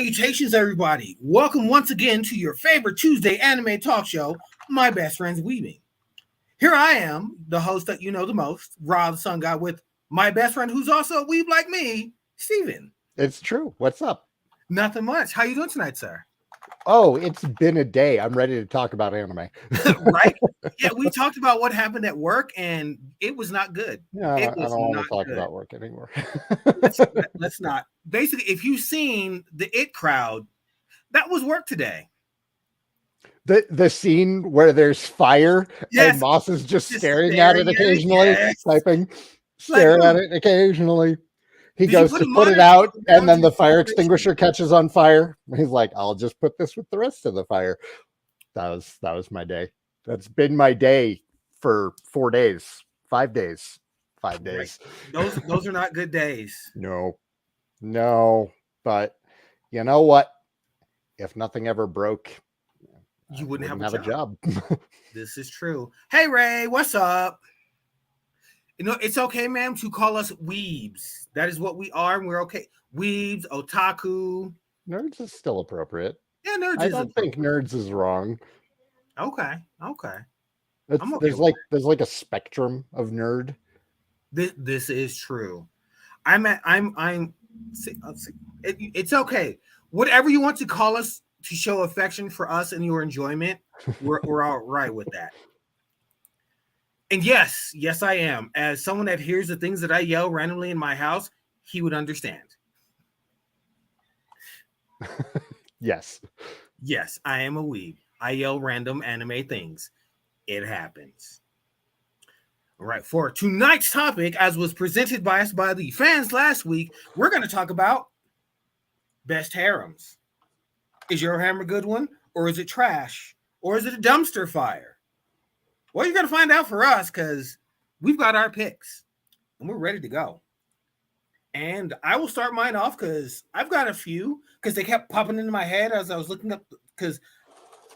Salutations, everybody. Welcome once again to your favorite Tuesday anime talk show, My Best Friends Weebing. Here I am, the host that you know the most, Rob the Sun God, with my best friend who's also a weeb like me, Steven. It's true. What's up? Nothing much. How you doing tonight, sir? Oh, it's been a day. I'm ready to talk about anime. Right? Yeah, we talked about what happened at work, and it was not good. Yeah, It I was don't want not to talk good. about work anymore. Let's not. Basically, if you've seen the It Crowd, that was work today. The scene where there's fire Yes, and Moss is just staring at staring it at it, occasionally, yes. typing, Like, staring at it occasionally. He did you goes put to a put it monitor out, and down then to the fire celebration? extinguisher catches on fire. He's like, "I'll just put this with the rest of the fire." That was my day. That's been my day for 4 days, 5 days, 5 Right. days. Those are not good days. No, but you know what? If nothing ever broke, I You wouldn't wouldn't have have a a job. job. This is true. Hey Ray, what's up? You know, it's okay, ma'am, to call us weebs. That is what we are, and we're okay. Weebs, otaku. Nerds is still appropriate. Yeah, nerds I is don't think appropriate. nerds is wrong. Okay. I'm okay There's with that. there's like a spectrum of nerd. This is true. Let's see. It's okay. Whatever you want to call us to show affection for us and your enjoyment, we're all right with that. And yes, I am. As someone that hears the things that I yell randomly in my house, he would understand. Yes. Yes, I am a weeb. I yell random anime things. It happens. All right, for tonight's topic, as was presented by us by the fans last week, we're going to talk about best harems. Is your harem a good one, or is it trash, or is it a dumpster fire? Well, you're going to find out for us because we've got our picks and we're ready to go. And I will start mine off because I've got a few because they kept popping into my head as I was looking up because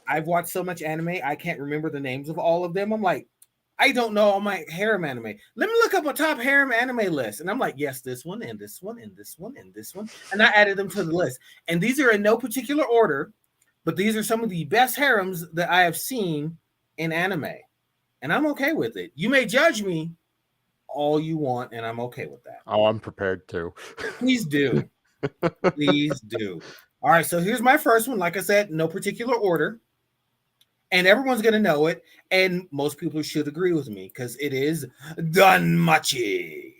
I've watched so much anime, I can't remember the names of all of them. I'm like, I don't know all my harem anime. Let me look up a top harem anime list. And I'm like, yes, this one, and this one, and this one, and this one. And I added them to the list. And these are in no particular order, but these are some of the best harems that I have seen in anime. And I'm okay with it. You may judge me all you want, and I'm okay with that. Oh, I'm prepared to. Please do. Please do. All right, so here's my first one. Like I said, no particular order. And everyone's going to know it. And most people should agree with me because it is Danmachi.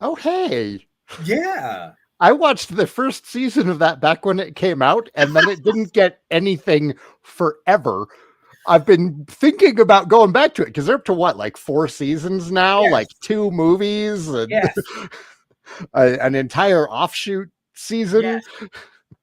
Oh, hey. Yeah. I watched the first season of that back when it came out, and then it didn't get anything forever. I've been thinking about going back to it because they're up to what, like 4 seasons now, Yes. like 2 movies, and Yes. an entire offshoot season.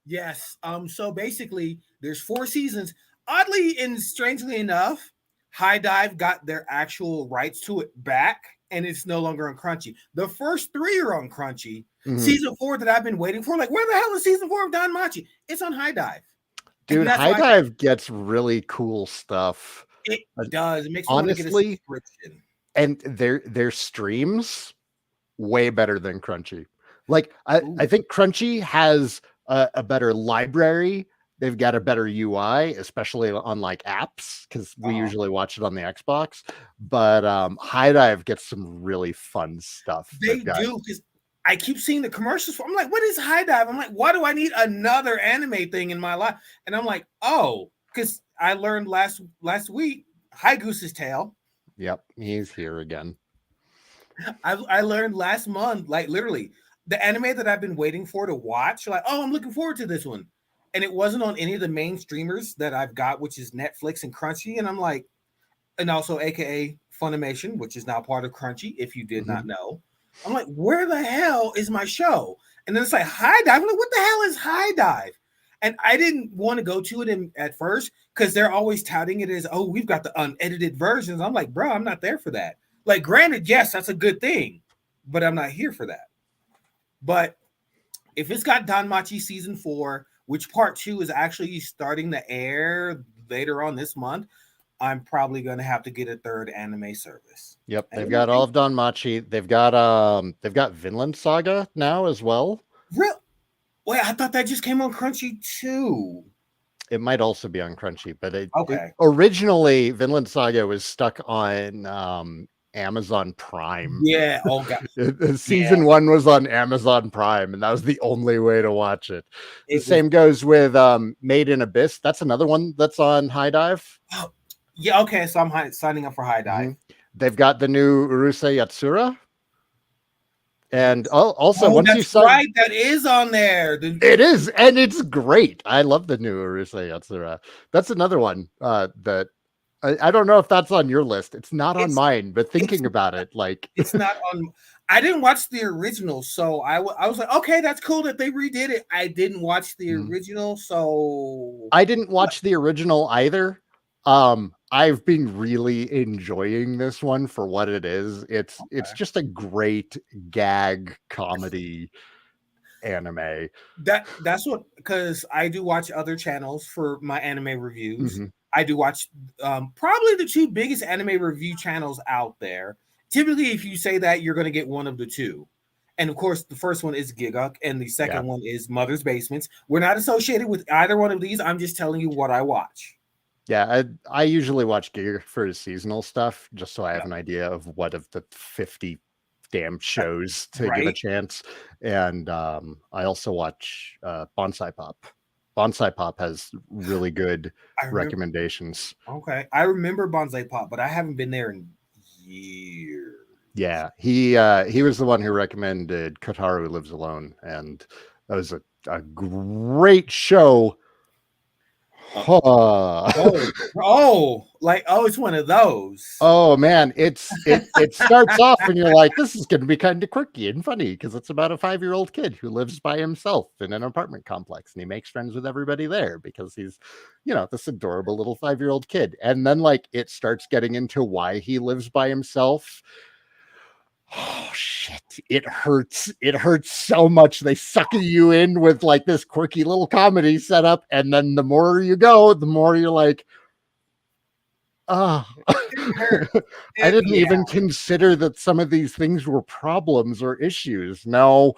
Yes. So basically, there's 4 seasons. Oddly and strangely enough, High Dive got their actual rights to it back, and it's no longer on Crunchy. The first 3 are on Crunchy. Mhm. Season 4 that I've been waiting for, like, where the hell is season 4 of Danmachi? It's on High Dive. Dude, High Dive gets really cool stuff. It does. It makes me honestly, want to get a subscription. And their streams way better than Crunchy. Like I think Crunchy has a better library. They've got a better UI, especially on like apps, because we usually watch it on the Xbox. But High Dive gets some really fun stuff. They do, because I keep seeing the commercials. I'm like, what is High Dive? I'm like, why do I need another anime thing in my life? And I'm like, oh, because I learned last week, High Goose's Tail. Yep, he's here again. I learned last month, like literally, the anime that I've been waiting for to watch. Like, oh, I'm looking forward to this one. And it wasn't on any of the main streamers that I've got, which is Netflix and Crunchy. And I'm like, and also AKA Funimation, which is now part of Crunchy, if you did not know. I'm like, where the hell is my show? And then it's like High Dive. I'm like, what the hell is High Dive? And I didn't want to go to it at first because they're always touting it as, oh, we've got the unedited versions. I'm like, bro, I'm not there for that. Like, granted, yes, that's a good thing, but I'm not here for that. But if it's got Danmachi season 4, which part 2 is actually starting to air later on this month, I'm probably going to have to get a third anime service. Yep, they've got all of Danmachi. They've got Vinland Saga now as well. Real? Wait, I thought that just came on Crunchy too. It might also be on Crunchy, but it Okay. originally Vinland Saga was stuck on Amazon Prime. Yeah. Oh god. Yeah. Season 1 was on Amazon Prime, and that was the only way to watch it. The It was. same goes with Made in Abyss. That's another one that's on High Dive. Oh, yeah. Okay. So I'm signing up for High Dive. Mhm. They've got the new Urusei Yatsura. And also, Oh, once you that's saw right. That is on there. it is, and it's great. I love the new Urusei Yatsura. That's another one that I don't know if that's on your list. It's not on It's mine, but it's thinking about it, like it's not on. I didn't watch the original, so I was like, okay, that's cool that they redid it. I didn't watch the Mhm. original, so I didn't watch the original either. I've been really enjoying this one for what it is. It's okay. just a great gag comedy anime. That's what, because I do watch other channels for my anime reviews. Mhm. I do watch probably the two biggest anime review channels out there. Typically, if you say that, you're going to get one of the two. And of course, the first one is Giguk, and the Yeah. second one is Mother's Basements. We're not associated with either one of these. I'm just telling you what I watch. Yeah, I usually watch Gear for seasonal stuff just so I have Yeah, an idea of what of the 50 damn shows to give a right. chance. And I also watch Bonsai Pop. Bonsai Pop has really good I remember. recommendations. Okay, I remember Bonsai Pop, but I haven't been there in years. Yeah, he was the one who recommended Kotaru Lives Alone, and that was a great show. Uh, Huh. it's one of those. Oh man, it starts off and you're like, this is going to be kind of quirky and funny because it's about a 5-year-old kid who lives by himself in an apartment complex and he makes friends with everybody there because he's, this adorable little 5-year-old kid. And then like it starts getting into why he lives by himself. Oh shit, it hurts. It hurts so much. They suck you in with like this quirky little comedy setup, and then the more you go, the more you're like, oh, It hurt. I didn't Yeah, even consider that some of these things were problems or issues. No.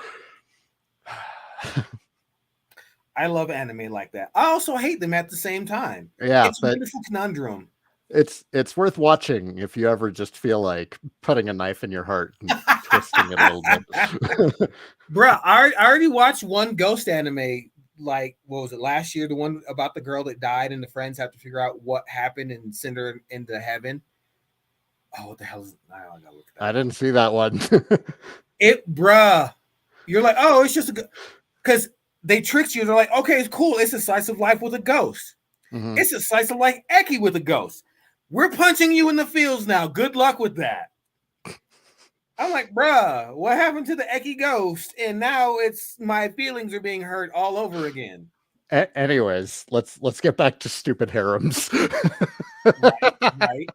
I love anime like that. I also hate them at the same time. Yeah, It's a but beautiful conundrum. it's worth watching if you ever just feel like putting a knife in your heart and twisting it a little bit. Bruh, I already watched one ghost anime, like, what was it, last year? The one about the girl that died and the friends have to figure out what happened and send her into heaven. Oh, what the hell is it? I gotta look that I up. didn't see that one. Bruh, you're like, oh, it's just a, because they tricked you. They're like, okay, it's cool. It's a slice of life with a ghost. Mhm. It's a slice of life Eki with a ghost. We're punching you in the fields now. Good luck with that. I'm like, bruh, what happened to the Eki ghost? And now it's my feelings are being hurt all over again. Anyways, let's get back to stupid harems. Right, right.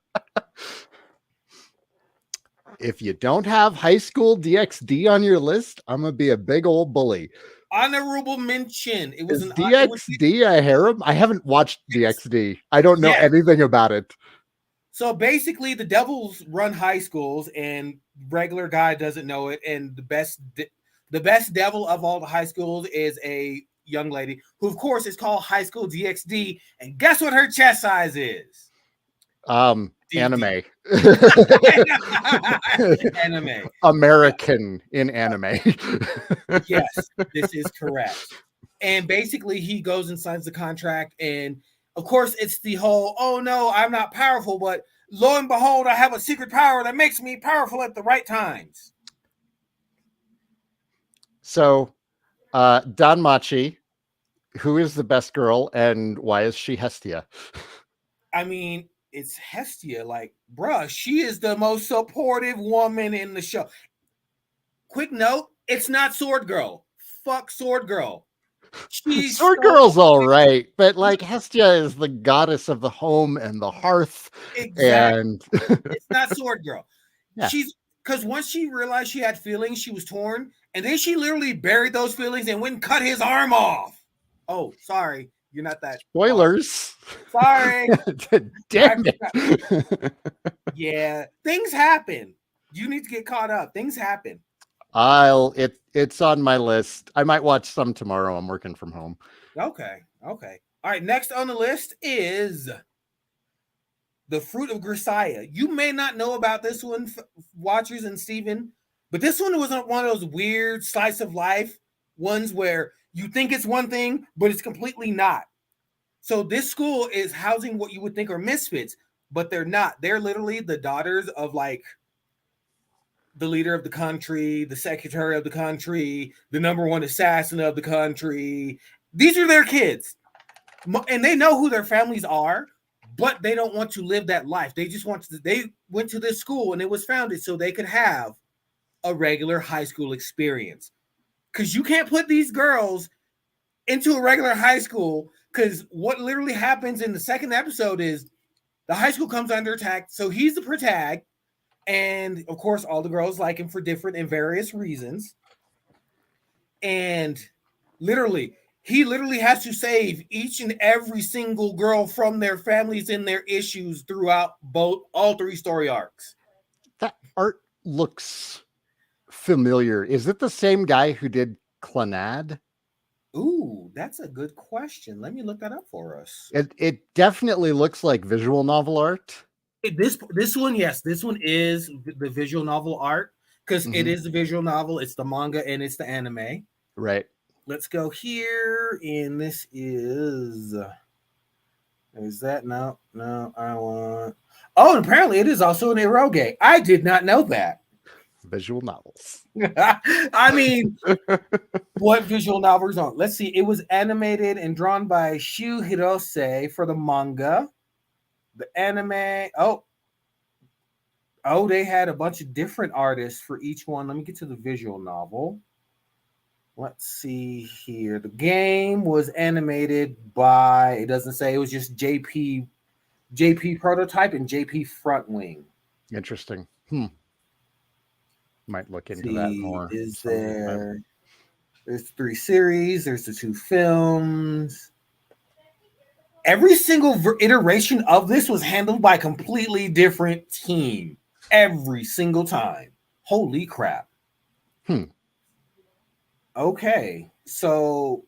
If you don't have high school DxD on your list, I'm gonna be a big old bully. Honorable mention. Is DxD a harem? I haven't watched DxD. I don't know yes. anything about it. So basically, the devils run high schools, and regular guy doesn't know it. And the best devil of all the high schools is a young lady who, of course, is called High School DxD. And guess what her chest size is? Anime. Anime. American in anime. Yes, this is correct. And basically, he goes and signs the contract. And of course, it's the whole, oh no, I'm not powerful, but lo and behold, I have a secret power that makes me powerful at the right times. So, Danmachi, who is the best girl and why is she Hestia? I mean, it's Hestia. Like, bruh, she is the most supportive woman in the show. Quick note, it's not Sword Girl. Fuck Sword Girl. She's Sword so Girl's all right, but like Hestia is the goddess of the home and the hearth, exact. and It's not Sword Girl. yeah, She's because once she realized she had feelings, she was torn, and then she literally buried those feelings and went and cut his arm off. Oh, sorry, you're not that. spoilers. Sorry, Damn it. yeah, things happen. You need to get caught up. Things happen. It's on my list. I might watch some tomorrow. I'm working from home. Okay. Okay. All right. Next on the list is The Fruit of Grisaya. You may not know about this one, watchers and Steven, but this one was one of those weird slice of life ones where you think it's one thing, but it's completely not. So this school is housing what you would think are misfits, but they're not. They're literally the daughters of like the leader of the country, the secretary of the country, the number one assassin of the country. These are their kids. And they know who their families are, but they don't want to live that life. They just want to, they went to this school and it was founded so they could have a regular high school experience. Because you can't put these girls into a regular high school, because what literally happens in the second episode is the high school comes under attack. So he's the protag. And of course, all the girls like him for different and various reasons. And he literally has to save each and every single girl from their families and their issues throughout all three story arcs. That art looks familiar. Is it the same guy who did Clannad? Ooh, that's a good question. Let me look that up for us. It definitely looks like visual novel art. This one, yes, this one is the visual novel art, because it is the visual novel. It's the manga and it's the anime. Right. Let's go here, and this is that? No, I want. Oh, and apparently it is also an eroge. I did not know that. Visual novels. I mean, what visual novels on? Let's see. It was animated and drawn by Shu Hirose for the manga. The anime. Oh, they had a bunch of different artists for each one. Let me get to the visual novel. Let's see here. The game was animated by, it doesn't say, it was just JP Prototype and JP Frontwing. Interesting. Might look into that more. There's 3 series, there's the 2 films. Every single iteration of this was handled by a completely different team. Every single time. Holy crap. Okay, so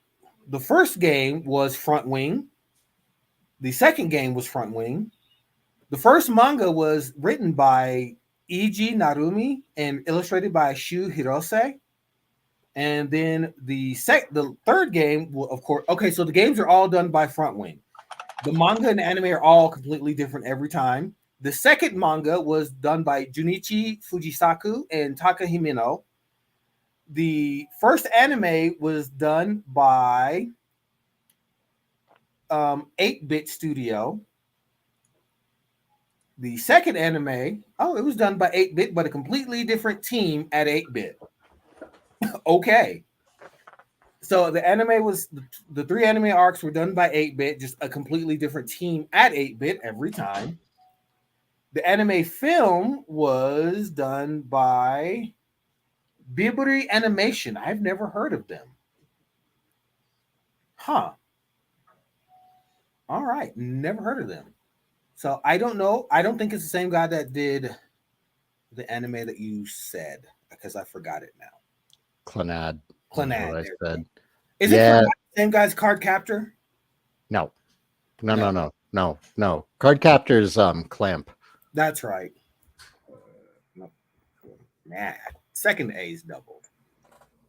the first game was Front Wing. The second game was Front Wing. The first manga was written by Eiji Narumi and illustrated by Shu Hirose. And then the third game, of course, okay, so the games are all done by Front Wing. The manga and the anime are all completely different every time. The second manga was done by Junichi Fujisaku and Taka Himeno. The first anime was done by 8-Bit Studio. The second anime, it was done by 8-Bit, but a completely different team at 8-Bit. Okay. So the anime was, the 3 anime arcs were done by 8-Bit, just a completely different team at 8-Bit every time. The anime film was done by Biburi Animation. I've never heard of them. Huh. All right. Never heard of them. So I don't know. I don't think it's the same guy that did the anime that you said, because I forgot it now. Clannad. Clannad. I said. Is it the same guy's Card Captor? No. Card Captor's Clamp. That's right. No. Nah. Second A is doubled.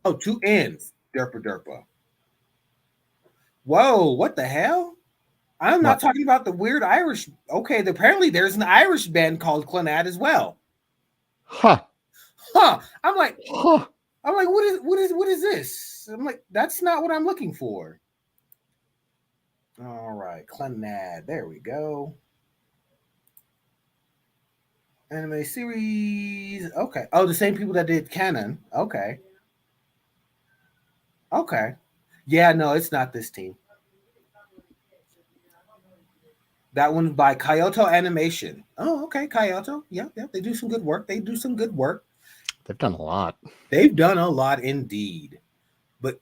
Oh, 2 N's. Derpa. Whoa, what the hell? I'm not talking about the weird Irish. Okay, apparently there's an Irish band called Clannad as well. Huh. I'm like, what is this? I'm like, that's not what I'm looking for. All right, Clannad. There we go. Anime series. Okay. Oh, the same people that did Canon. Okay. Yeah, no, it's not this team. That one by Kyoto Animation. Oh, okay, Kyoto. Yeah, they do some good work. They've done a lot. They've done a lot indeed. But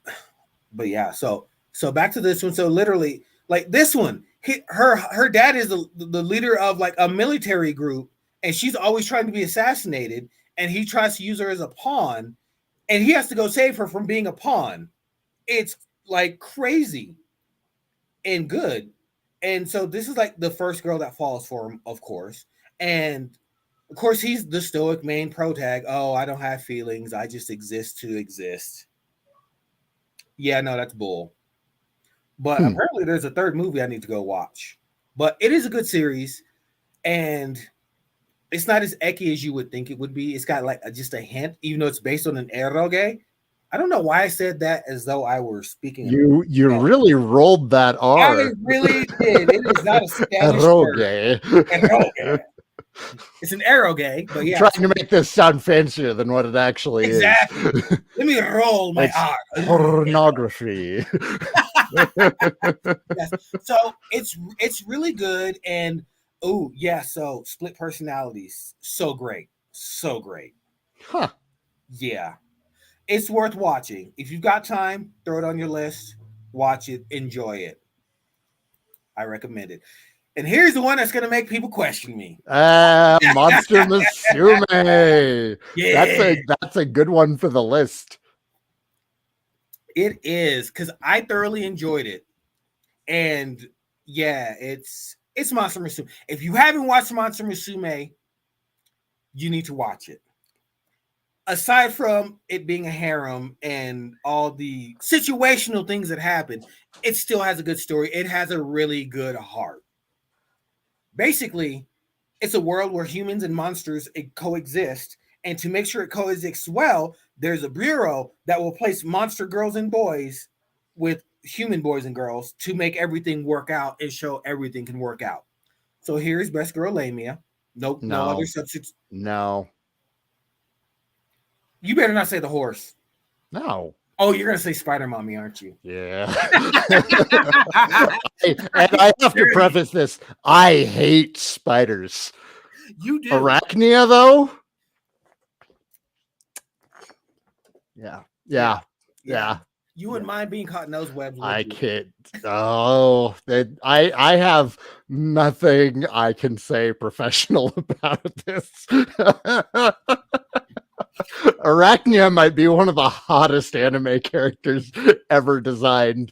yeah, so back to this one. So literally, like this one, her dad is the leader of like a military group, and she's always trying to be assassinated, and he tries to use her as a pawn. and he has to go save her from being a pawn. It's like crazy and good. And so this is like the first girl that falls for him, of course. And of course, he's the stoic main protag. Oh, I don't have feelings. I just exist to exist. Yeah, no, that's bull. But Hmm. apparently, there's a third movie I need to go watch. But it is a good series, and it's not as ecky as you would think it would be. It's got like just a hint, even though it's based on an eroge. I don't know why I said that as though I were speaking in You Spanish. really rolled that I R. really did. It is not a Spanish word. Eroge. Eroge. It's an eroge, but yeah. Trying So to make this sound fancier than what it actually is. exactly. Let me roll my It's R. pornography. Yes. So it's really good, and oh yeah, so split personalities, so great, so great. Huh. Yeah, it's worth watching. If you've got time, throw it on your list, watch it, enjoy it. I recommend it. And here's the one that's gonna make people question me. Monster Musume. Yeah, That's a good one for the list. it is because I thoroughly enjoyed it, and yeah, it's Monster Musume. If you haven't watched Monster Musume, you need to watch it. Aside from it being a harem and all the situational things that happen, it still has a good story. It has a really good heart. Basically, it's a world where humans and monsters coexist, and to make sure it coexists well, there's a bureau that will place monster girls and boys with human boys and girls to make everything work out and show everything can work out. So here's best girl Lamia. No other No, substitutes. no, You better not say the horse. no. Oh, you're gonna say Spider Mommy, aren't you? Yeah. And I have to preface this. I hate spiders. You do. Arachnia, though? Yeah. Yeah. Yeah. Yeah. Yeah. You wouldn't mind being caught in those webs, would I you? can't. Oh, I have nothing I can say professional about this. Arachnia might be one of the hottest anime characters ever designed,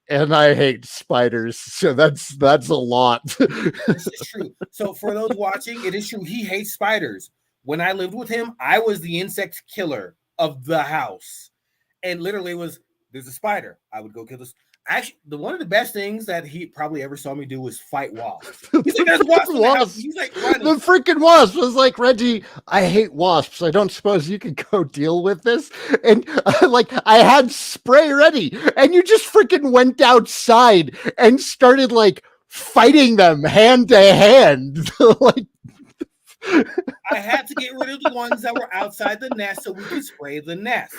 and I hate spiders, so that's a lot. This is true. So for those watching, it is true. He hates spiders. When I lived with him, I was the insect killer of the house. And literally was there's a spider. I would go kill this. Actually, the one of the best things that he probably ever saw me do was fight wasps. He's like, there's wasps in the house. He's like running. The freaking wasp was like, Reggie, I hate wasps. I don't suppose you could go deal with this. And like, I had spray ready, and you just freaking went outside and started like fighting them hand to hand. Like, I had to get rid of the ones that were outside the nest so we could spray the nest.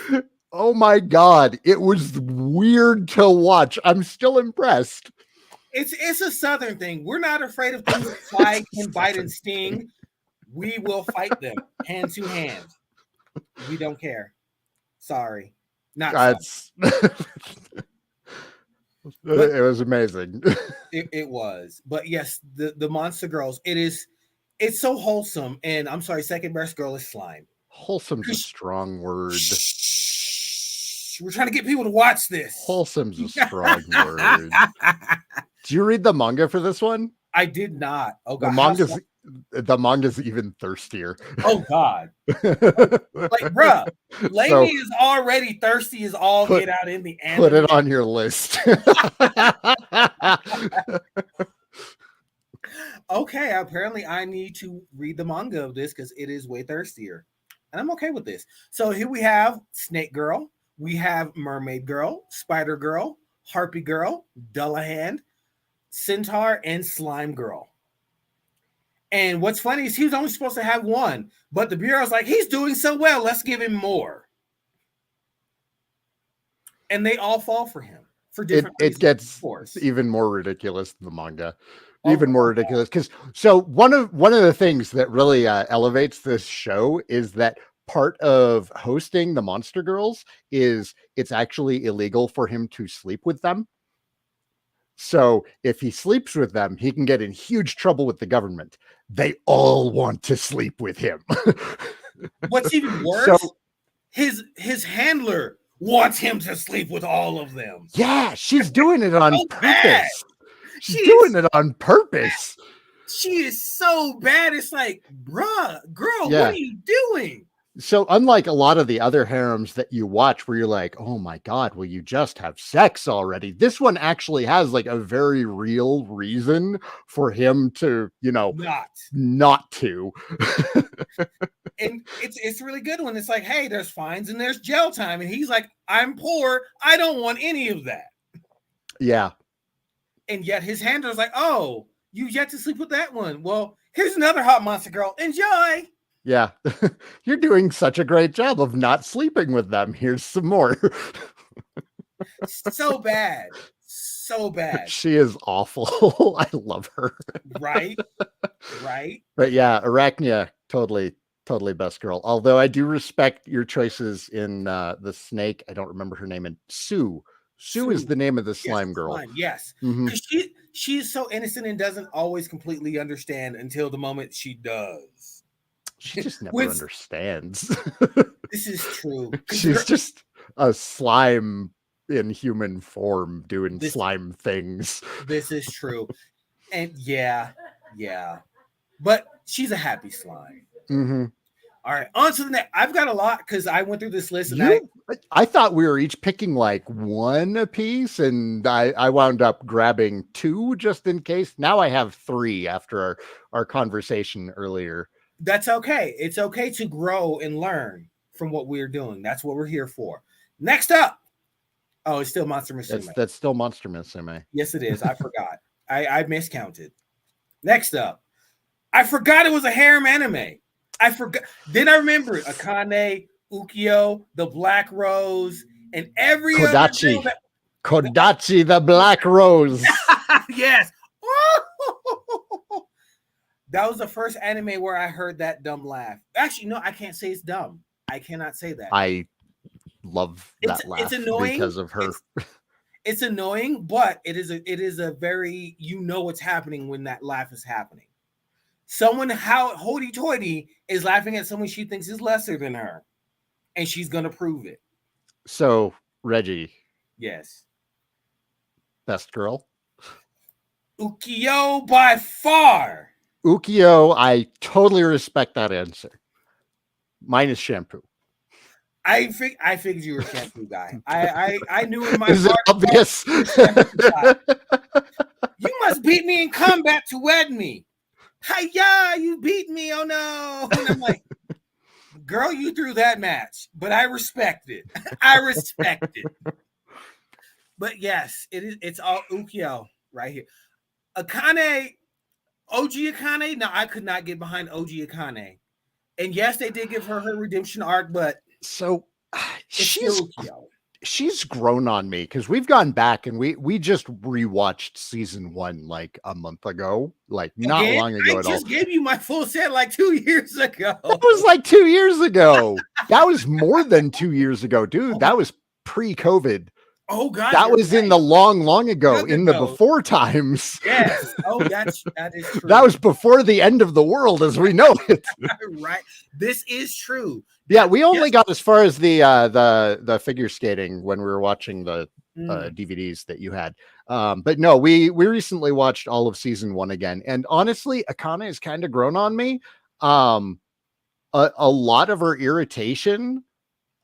oh my God, it was weird to watch. I'm still impressed. It's a southern thing. We're not afraid of things that fly, can bite, and sting. We will fight them hand to hand. We don't care. Sorry, not That's it was amazing. it was. But yes, the monster girls. It's so wholesome. And I'm sorry, second best girl is slime. Wholesome's a strong word. Shh. We're trying to get people to watch this. Wholesome's a strong word. Do you read the manga for this one? I did not. Oh The god, manga's even thirstier. oh god. Like, bruh, Lady So is already thirsty as all get out in the anime. put it on your list. Okay, apparently I need to read the manga of this because it is way thirstier. And I'm okay with this. So here we have Snake Girl, we have Mermaid Girl, Spider Girl, Harpy Girl, Dullahan, Centaur, and Slime Girl. And what's funny is he was only supposed to have one, but the Bureau's like, he's doing so well, let's give him more. And they all fall for him for different It reasons. gets even more ridiculous than the manga. Even more ridiculous because so one of the things that really elevates this show is that part of hosting the Monster Girls is it's actually illegal for him to sleep with them. So if he sleeps with them, he can get in huge trouble with the government. They all want to sleep with him. What's even worse his handler wants him to sleep with all of them. Yeah, she's doing it on So bad. purpose. She's She doing is it on purpose. she is so bad. It's like, bruh, girl, what Yeah. are you doing? So unlike a lot of the other harems that you watch where you're like, oh my God, will you just have sex already? This one actually has like a very real reason for him to, Not. not to. And it's really good when it's like, hey, there's fines and there's jail time. And he's like, I'm poor. I don't want any of that. Yeah. And yet his handler's like, oh, you yet to sleep with that one. Well, here's another hot monster girl. Enjoy. Yeah. You're doing such a great job of not sleeping with them. Here's some more. So bad. So bad. She is awful. I love her. Right? Right? But yeah, Arachnia, totally, totally best girl. Although I do respect your choices in the snake. I don't remember her name. And Sue. Sue is Sue. the name of the Yes, slime girl. slime. Yes. Mhm. Because she's so innocent and doesn't always completely understand until the moment she does. She just never With- understands. This is true. She's just a slime in human form doing This- slime things. This is true. And yeah. But she's a happy slime. Mm-hmm. All right, on to the next. I've got a lot because I went through this list and I thought we were each picking like one a piece, and I wound up grabbing two just in case. Now I have three after our conversation earlier. that's okay. It's okay to grow and learn from what we're doing. That's what we're here for. Next up. Oh, it's still Monster Musume. That's still Monster Musume. Yes, it is. I forgot. I miscounted. Next up. I forgot it was a harem anime. I forgot. Then I remembered Akane, Ukyo, the Black Rose, and every Kodachi. other Kodachi, the Black Rose. yes. That was the first anime where I heard that dumb laugh. Actually, no, I can't say it's dumb. I cannot say that. I love that laugh it's annoying because of her. It's annoying, but it is a very, what's happening when that laugh is happening. Someone how hoity-toity is laughing at someone she thinks is lesser than her, and she's gonna prove it. So, Reggie. Yes. Best girl? Ukyo by far. Ukyo, I totally respect that answer. Mine is Shampoo. I figured you were a shampoo guy. I knew in my Is it heart. obvious? You must beat me in combat to wed me. Hiya, you beat me. Oh no. And I'm like, girl, you threw that match, but I respect it. I respect it. But yes, it's all Ukyo right here. Akane, OG Akane. Now I could not get behind OG Akane. And yes, they did give her redemption arc, but so she's grown on me because we've gone back and we just rewatched season 1 like a month ago, like not long ago at all. I just gave you my full set like 2 years ago. That was like 2 years ago. That was more than 2 years ago, dude. That was pre-COVID. Oh God, that was right. In the long ago, in the before times. Yes. Oh, that is true. That was before the end of the world as we know it. Right. This is true. Yeah, we only got as far as the figure skating when we were watching the DVDs that you had. But no, we recently watched all of season 1 again, and honestly, Akane has kind of grown on me. A lot of her irritation,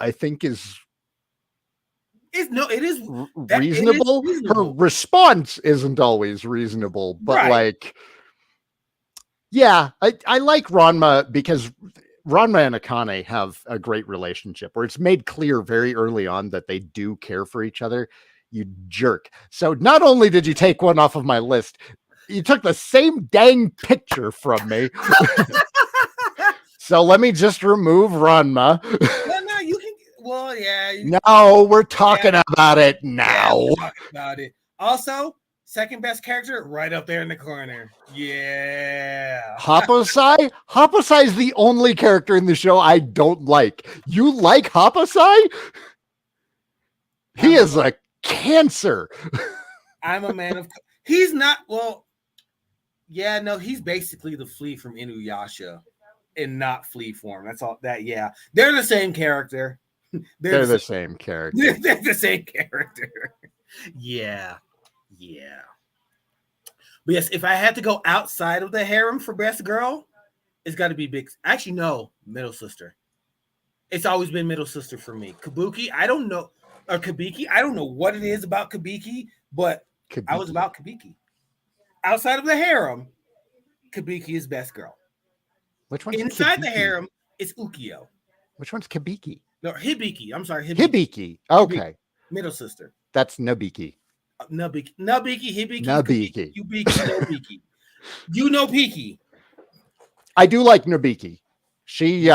I think, is reasonable. Her response isn't always reasonable, but right. Like, yeah, I like Ranma because Ranma and Akane have a great relationship where it's made clear very early on that they do care for each other. You jerk. So not only did you take one off of my list, you took the same dang picture from me. So let me just remove Ranma. No, you can. Well, yeah. No, we're talking about it now. Yeah, we're talking about it. Also, second best character right up there in the corner. Yeah. Happosai? Happosai is the only character in the show I don't like. You like Happosai? He is a cancer. I'm a man of... He's not... Well, yeah, no, he's basically the Flea from Inuyasha in not Flea form. That's all that, yeah. They're the same character. They're They're the the same. same character. They're the same character. Yeah, yeah. But yes, if I had to go outside of the harem for best girl, it's got to be big. Actually, no, middle sister. It's always been middle sister for me. Kabuki, I don't know, or Kabiki, I don't know what it is about Kabiki, but I was Kabiki. about Kabiki. Outside of the harem, Kabiki is best girl. Which one's Inside the Kabiki? harem, it's Ukio. Which one's Kabiki? No, Hibiki. I'm sorry, Hibiki. Hibiki. Hibiki. Okay. Middle sister. That's Nobiki. Nubiki. Nubiki, Hibiki, Kabiki, Nobiki. Ubiki, Nobiki. You know Piki. I do like Nobiki. She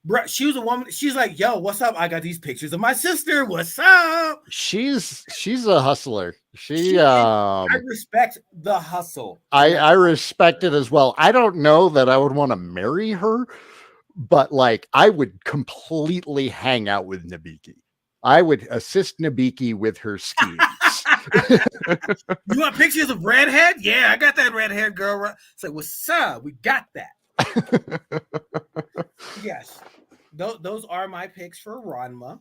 Bruh, she was a woman. She's like, yo, what's up? I got these pictures of my sister. What's up? she's a hustler. She is, I respect the hustle. I respect it as well. I don't know that I would want to marry her, but like I would completely hang out with Nabiki. I would assist Nabiki with her schemes. You want pictures of redhead? Yeah, I got that redhead girl. It's like, what's up? We got that. Yes. Those are my picks for Ranma.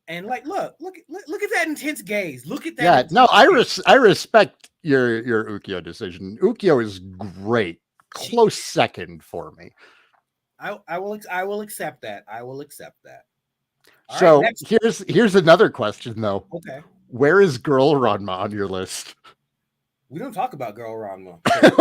And like, look at that intense gaze. Look at that. Yeah, no, gaze. I respect your Ukyo decision. Ukyo is great. Close second for me. I will accept that. I will accept that. All so right, here's another question though. Okay. Where is Girl Ranma on your list? We don't talk about Girl Ranma. I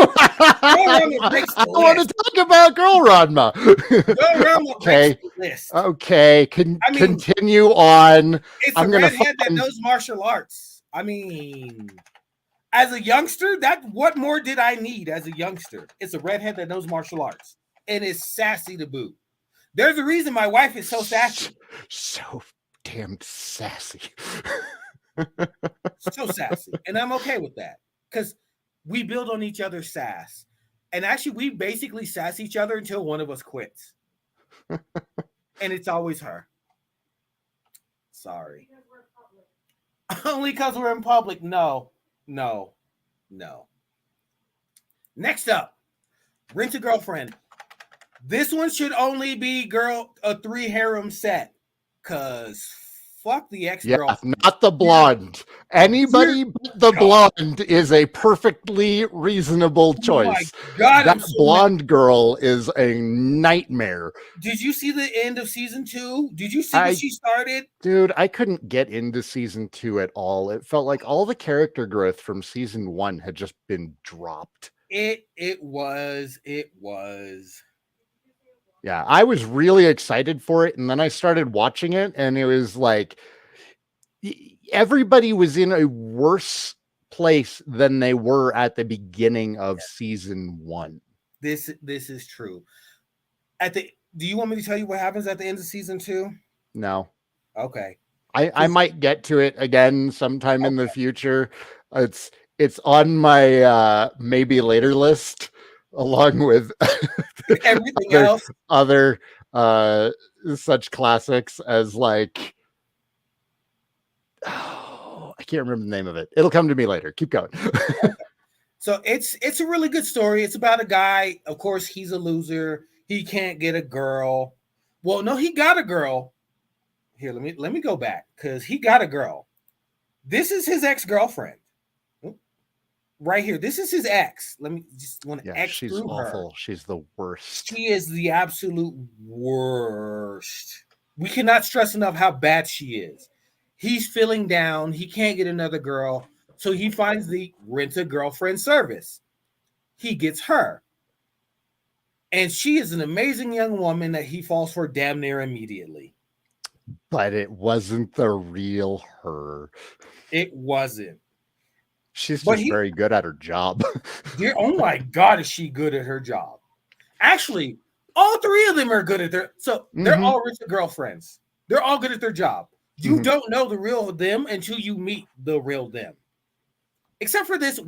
want to talk about Girl Ranma. Girl Ranma okay. List. Okay. Continue on. It's a redhead that knows martial arts. I mean, as a youngster, what more did I need as a youngster? It's a redhead that knows martial arts and is sassy to boot. There's a reason my wife is so sassy. So damn sassy. So sassy. And I'm okay with that. Because we build on each other's sass. And actually, we basically sass each other until one of us quits. And it's always her. Sorry. Only because we're in public. No. Next up, Rent a Girlfriend. This one should only be a 3 harem set. Because fuck the ex-girl. Yeah, not the blonde. Anybody but the blonde is a perfectly reasonable choice. Oh my God, that blonde girl is a nightmare. Did you see the end of season 2? Did you see when she started? Dude, I couldn't get into season 2 at all. It felt like all the character growth from season 1 had just been dropped. It was. Yeah, I was really excited for it, and then I started watching it, and it was like everybody was in a worse place than they were at the beginning of season 1. This is true. Do you want me to tell you what happens at the end of season 2? No. Okay. I might get to it again sometime in the future. It's on my maybe later list, along with everything else, other such classics as like, I can't remember the name of it. It'll come to me later. Keep going. So it's a really good story. It's about a guy. Of course, he's a loser. He can't get a girl. Well, no, he got a girl. Here, let me go back because he got a girl. This is his ex-girlfriend. Right here. This is his ex. Let me just want to X she's through awful. her. She's the worst. She is the absolute worst. We cannot stress enough how bad she is. He's feeling down. He can't get another girl. So he finds the rent-a-girlfriend service. He gets her. And she is an amazing young woman that he falls for damn near immediately. But it wasn't the real her. It wasn't. She's just very good at her job. Oh my God, is she good at her job? Actually, all 3 of them are good at they're all rich girlfriends. They're all good at their job. You don't know the real them until you meet the real them. Except for this,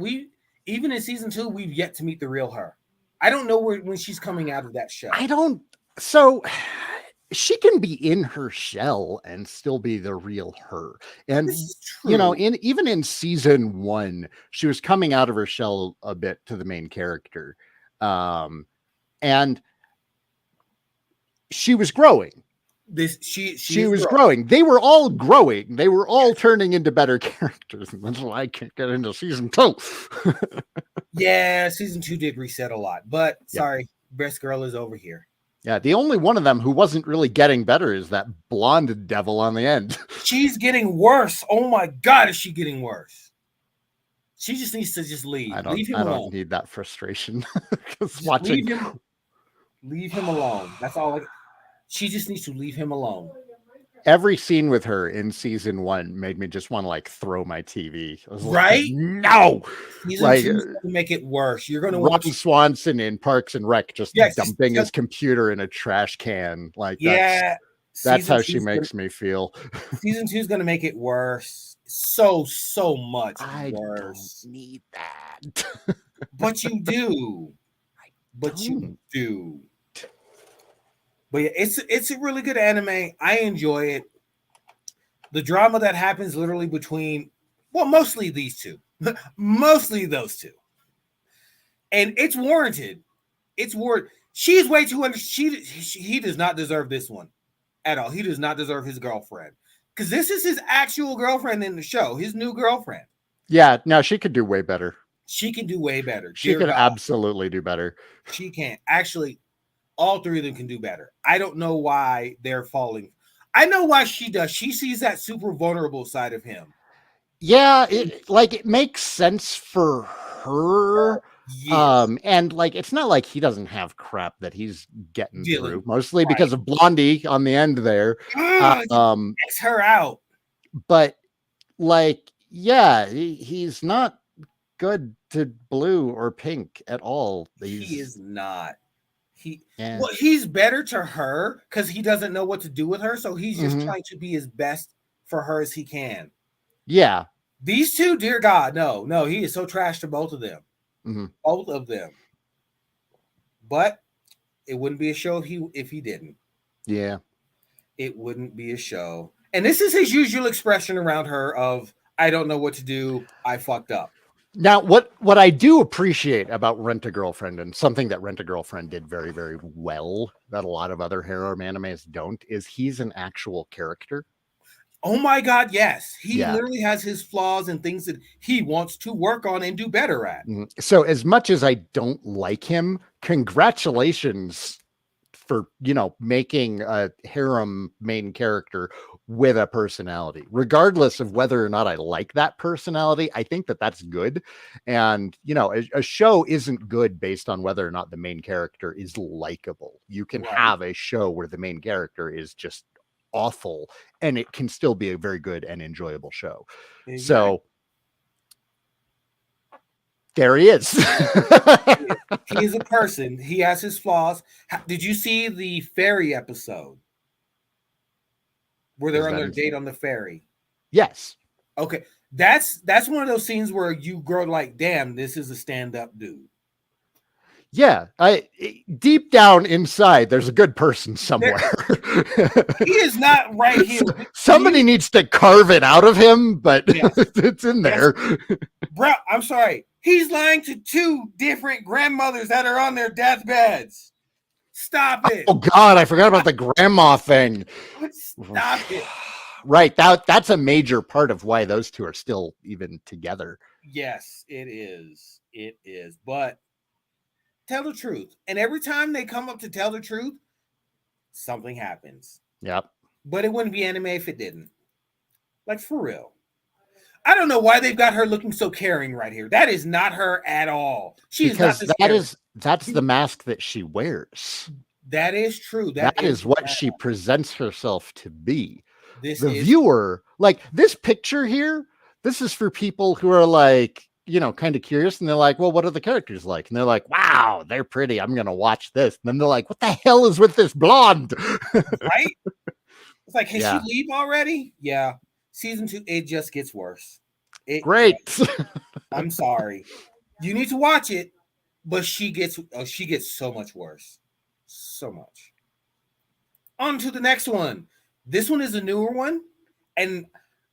even in season 2, we've yet to meet the real her. I don't know when she's coming out of that show. So she can be in her shell and still be the real her. And you know, even in season 1, she was coming out of her shell a bit to the main character. And she was growing. She She is was growing. growing. They were all growing. They were all turning into better characters. And that's why I can't get into season 2. Yeah, season 2 did reset a lot, but Yep. sorry, best girl is over here. Yeah, the only one of them who wasn't really getting better is that blonde devil on the end. She's getting worse. Oh my god, is she getting worse? She just needs to just leave. Leave him I don't alone. need that frustration. Because Just watching leave him alone. That's all. She just needs to leave him alone. every scene with her in season 1 made me just want to like throw my TV. I was like, Right? no, Season like 2 is going to make it worse. You're going to Ron watch. Swanson in Parks and Rec just Yes, dumping his computer in a trash can. Like yeah. that's Season how 2 she is going. makes me feel. Season 2 is going to make it worse. So much I don't worse. need that. But you do. But you Don't. do. But yeah, it's a really good anime. I enjoy it. The drama that happens literally between, well, mostly these two, mostly those two, and it's warranted. It's warranted. She's way too under. He does not deserve this one at all. He does not deserve his girlfriend because this is his actual girlfriend in the show. His new girlfriend. Yeah, no, she could do way better. She can do way better. She Dear could God, absolutely do better. she can't. Actually, all three of them can do better. I don't know why they're falling. I know why she does. She sees that super vulnerable side of him. Yeah, it makes sense for her. Yes. And like it's not like he doesn't have crap that he's getting through, Dealing. mostly Right. because of Blondie on the end there. X her out. But like, yeah, he's not good to blue or pink at all. He He's is not. yeah. Well, he's better to her because he doesn't know what to do with her. So he's just Mm-hmm. trying to be as best for her as he can. Yeah. These two, dear God, no, he is so trash to both of them. Mm-hmm. Both of them. But it wouldn't be a show if he didn't. Yeah. It wouldn't be a show. And this is his usual expression around her of I don't know what to do. I fucked up. Now, what I do appreciate about Rent a Girlfriend, and something that Rent a Girlfriend did very, very well that a lot of other harem animes don't, is he's an actual character. Oh my God, yes. He Yeah. literally has his flaws and things that he wants to work on and do better at. So as much as I don't like him, congratulations for, making a harem main character with a personality, regardless of whether or not I like that personality. I think that that's good. And, a show isn't good based on whether or not the main character is likable. You can have a show where the main character is just awful and it can still be a very good and enjoyable show. Exactly. So there he is. He is a person. He has his flaws. Did you see the ferry episode where they're on their date on the ferry? Yes. Okay. That's one of those scenes where you grow like, damn, this is a stand-up dude. Yeah, deep down inside, there's a good person somewhere. He is not right here. Somebody needs to carve it out of him, but yes. It's in there. Bro, I'm sorry. He's lying to two different grandmothers that are on their deathbeds. Stop it. Oh God, I forgot about the grandma thing. Stop it. Right, that's a major part of why those two are still even together. Yes, it is. It is. But tell the truth. And every time they come up to tell the truth, something happens. Yep. But it wouldn't be anime if it didn't. Like, for real. I don't know why they've got her looking so caring right here. That is not her at all. She because is not that's the mask that she wears. That is true. That is what she presents herself to be. The viewer, like this picture here, this is for people who are like, kind of curious, and they're like, well, what are the characters like? And they're like, wow, they're pretty. I'm going to watch this. And then they're like, what the hell is with this blonde? Right? It's like, can she leave already? Yeah. Season 2, it just gets worse. Great. I'm sorry. You need to watch it, but she gets so much worse. So much. On to the next one. This one is a newer one. And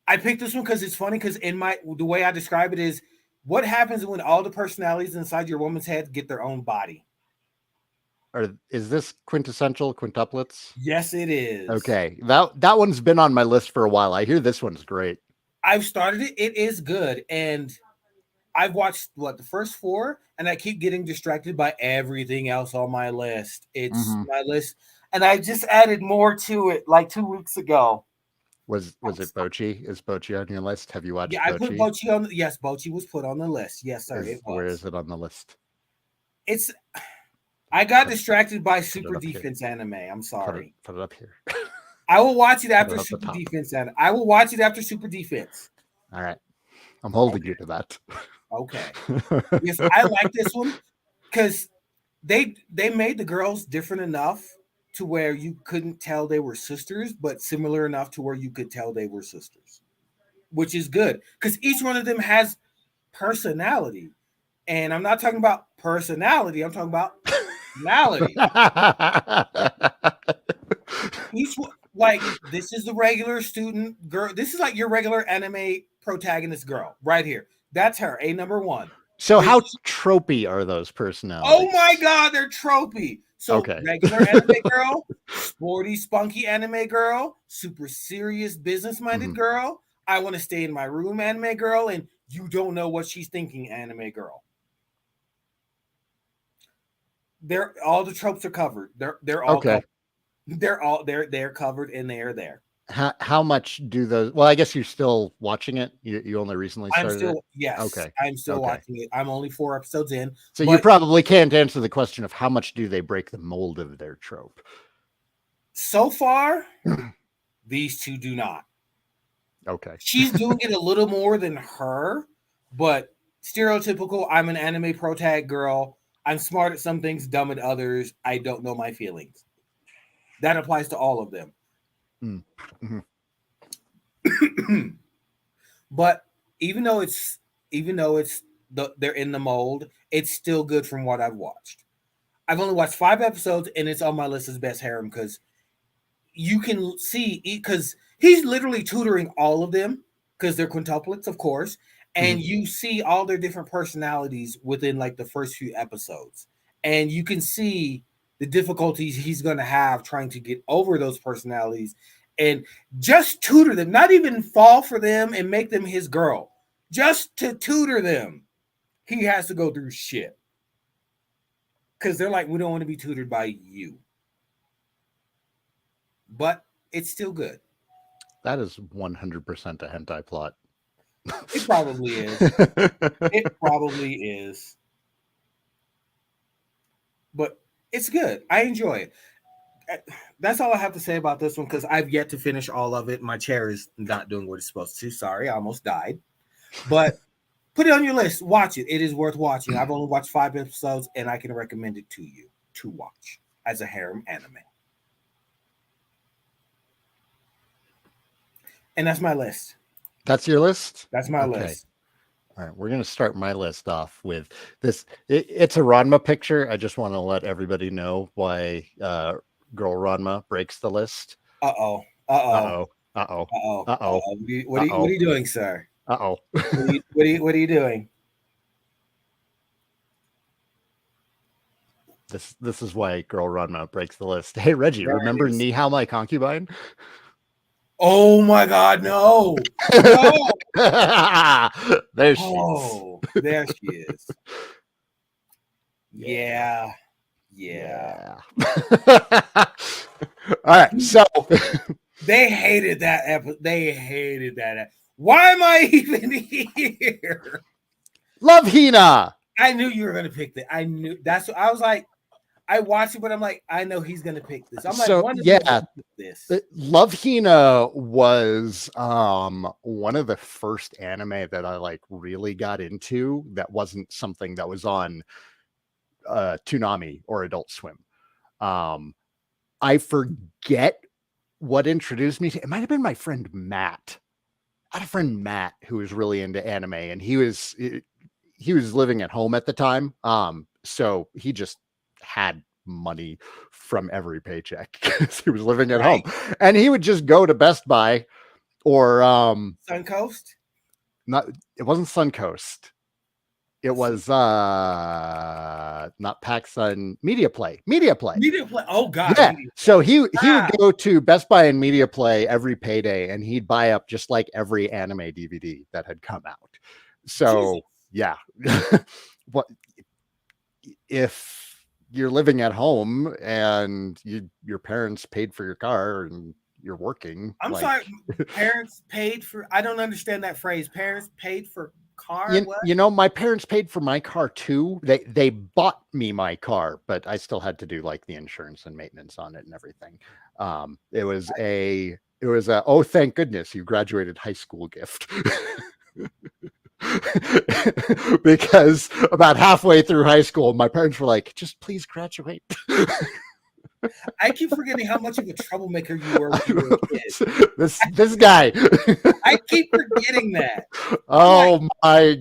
I picked this one because it's funny because the way I describe it is what happens when all the personalities inside your woman's head get their own body. is this quintessential quintuplets? Yes, it is. Okay, that one's been on my list for a while. I hear this one's great. I've started it. It is good, and I've watched the first four, and I keep getting distracted by everything else on my list. It's Hmm. my list, and I just added more to it like 2 weeks ago. Was it Bochi? Is Bochi on your list? Have you Yeah, watched I put Bochi? Bochi on. Yes, Bochi was put on the list. Yes, sir, it Where was. is it on the list? It's. I got Put distracted by put it Super up here. Defense anime. I'm sorry. Put it up here. I will watch it Put after it at the Super top. Defense anime. I will watch it after Super Defense. All right, I'm holding you Okay. to that. Okay. Yes, I like this one because they made the girls different enough to where you couldn't tell they were sisters, but similar enough to where you could tell they were sisters, which is good because each one of them has personality. And I'm not talking about personality, I'm talking about personality. Each one, like, this is the regular student girl. This is like your regular anime protagonist girl right here. That's her, a number one. So Then how she, tropey are those oh my personalities? god, they're tropey. So Okay. regular anime girl, sporty, spunky anime girl, super serious, business-minded Hmm. girl. I want to stay in my room, anime girl, and you don't know what she's thinking, anime girl. They're all the tropes are covered. They're all Okay. covered. They're covered and they are there. How much do those? Well, I guess you're still watching it. You only recently I'm started it. still yes, Okay. I'm still Okay. watching it. I'm only 4 episodes in, So you but probably can't answer the question of how much do they break the mold of their trope. so far these two do not. Okay. She's doing it a little more than her, but stereotypical. I'm an anime pro tag girl. I'm smart at some things, dumb at others. I don't know my feelings. That applies to all of them. Mm-hmm. But even though it's they're in the mold, it's still good from what I've watched. I've only watched 5 episodes, and it's on my list as best harem because you can see because he's literally tutoring all of them because they're quintuplets, of course, Hmm. and you see all their different personalities within like the first few episodes, and you can see the difficulties he's going to have trying to get over those personalities and just tutor them, not even fall for them and make them his girl, just to tutor them. He has to go through shit because they're like, we don't want to be tutored by you, but it's still good. That is 100% a hentai plot. It probably is. It probably is, but it's good. I enjoy it. That's all I have to say about this one because I've yet to finish all of it. My chair is not doing what it's supposed to. Sorry, I almost died. But put it on your list. Watch it. It is worth watching. I've only watched 5 episodes, and I can recommend it to you to watch as a harem anime. And that's my list. That's your list? That's my Okay. list. All right, we're going to start my list off with this. It's a Ranma picture. I just want to let everybody know why Girl Ranma breaks the list. Uh oh. Uh Uh oh. oh. Uh oh. Uh oh. Uh Uh oh. oh. Uh What are oh. you doing, sir? Uh oh. What are you doing? This is why Girl Ranma breaks the list. Hey Reggie, There it remember is. Nihao My Concubine? Oh my God, no, no. There she is. Oh, there she is. Yeah. Yeah, yeah. Yeah. All right. So They hated that episode. They hated that. Why am I even here? love Hina. I knew you were gonna pick that. I knew that's what I was like. I watched it, but I'm like, I know he's gonna pick this. I'm like, So one of them is yeah, gonna pick this. Love Hina was one of the first anime that I like really got into that wasn't something that was on Toonami or Adult Swim. Um I forget what introduced me to it. Might have been my friend Matt. I had a friend Matt who was really into anime, and he was living at home at the time. So he just had money from every paycheck because he was living at home, Right, and he would just go to Best Buy or Suncoast. not. It wasn't Suncoast. It was not PacSun, Media Play. Media Play. Media Play. Oh God, Yeah. Media So Play. he would Ah, go to Best Buy and Media Play every payday, and he'd buy up just like every anime DVD that had come out. Jesus. So yeah, what if you're living at home and your parents paid for your car and you're working? I'm Like, sorry. Parents paid for. I don't understand that phrase. Parents paid for car. What? you know, my parents paid for my car too. They bought me my car, but I still had to do like the insurance and maintenance on it and everything. It was a oh, thank goodness you graduated high school gift. Because about halfway through high school, my parents were like, just please graduate. I keep forgetting how much of a troublemaker you were when you were a kid. this guy. I keep forgetting that. I'm like, Oh my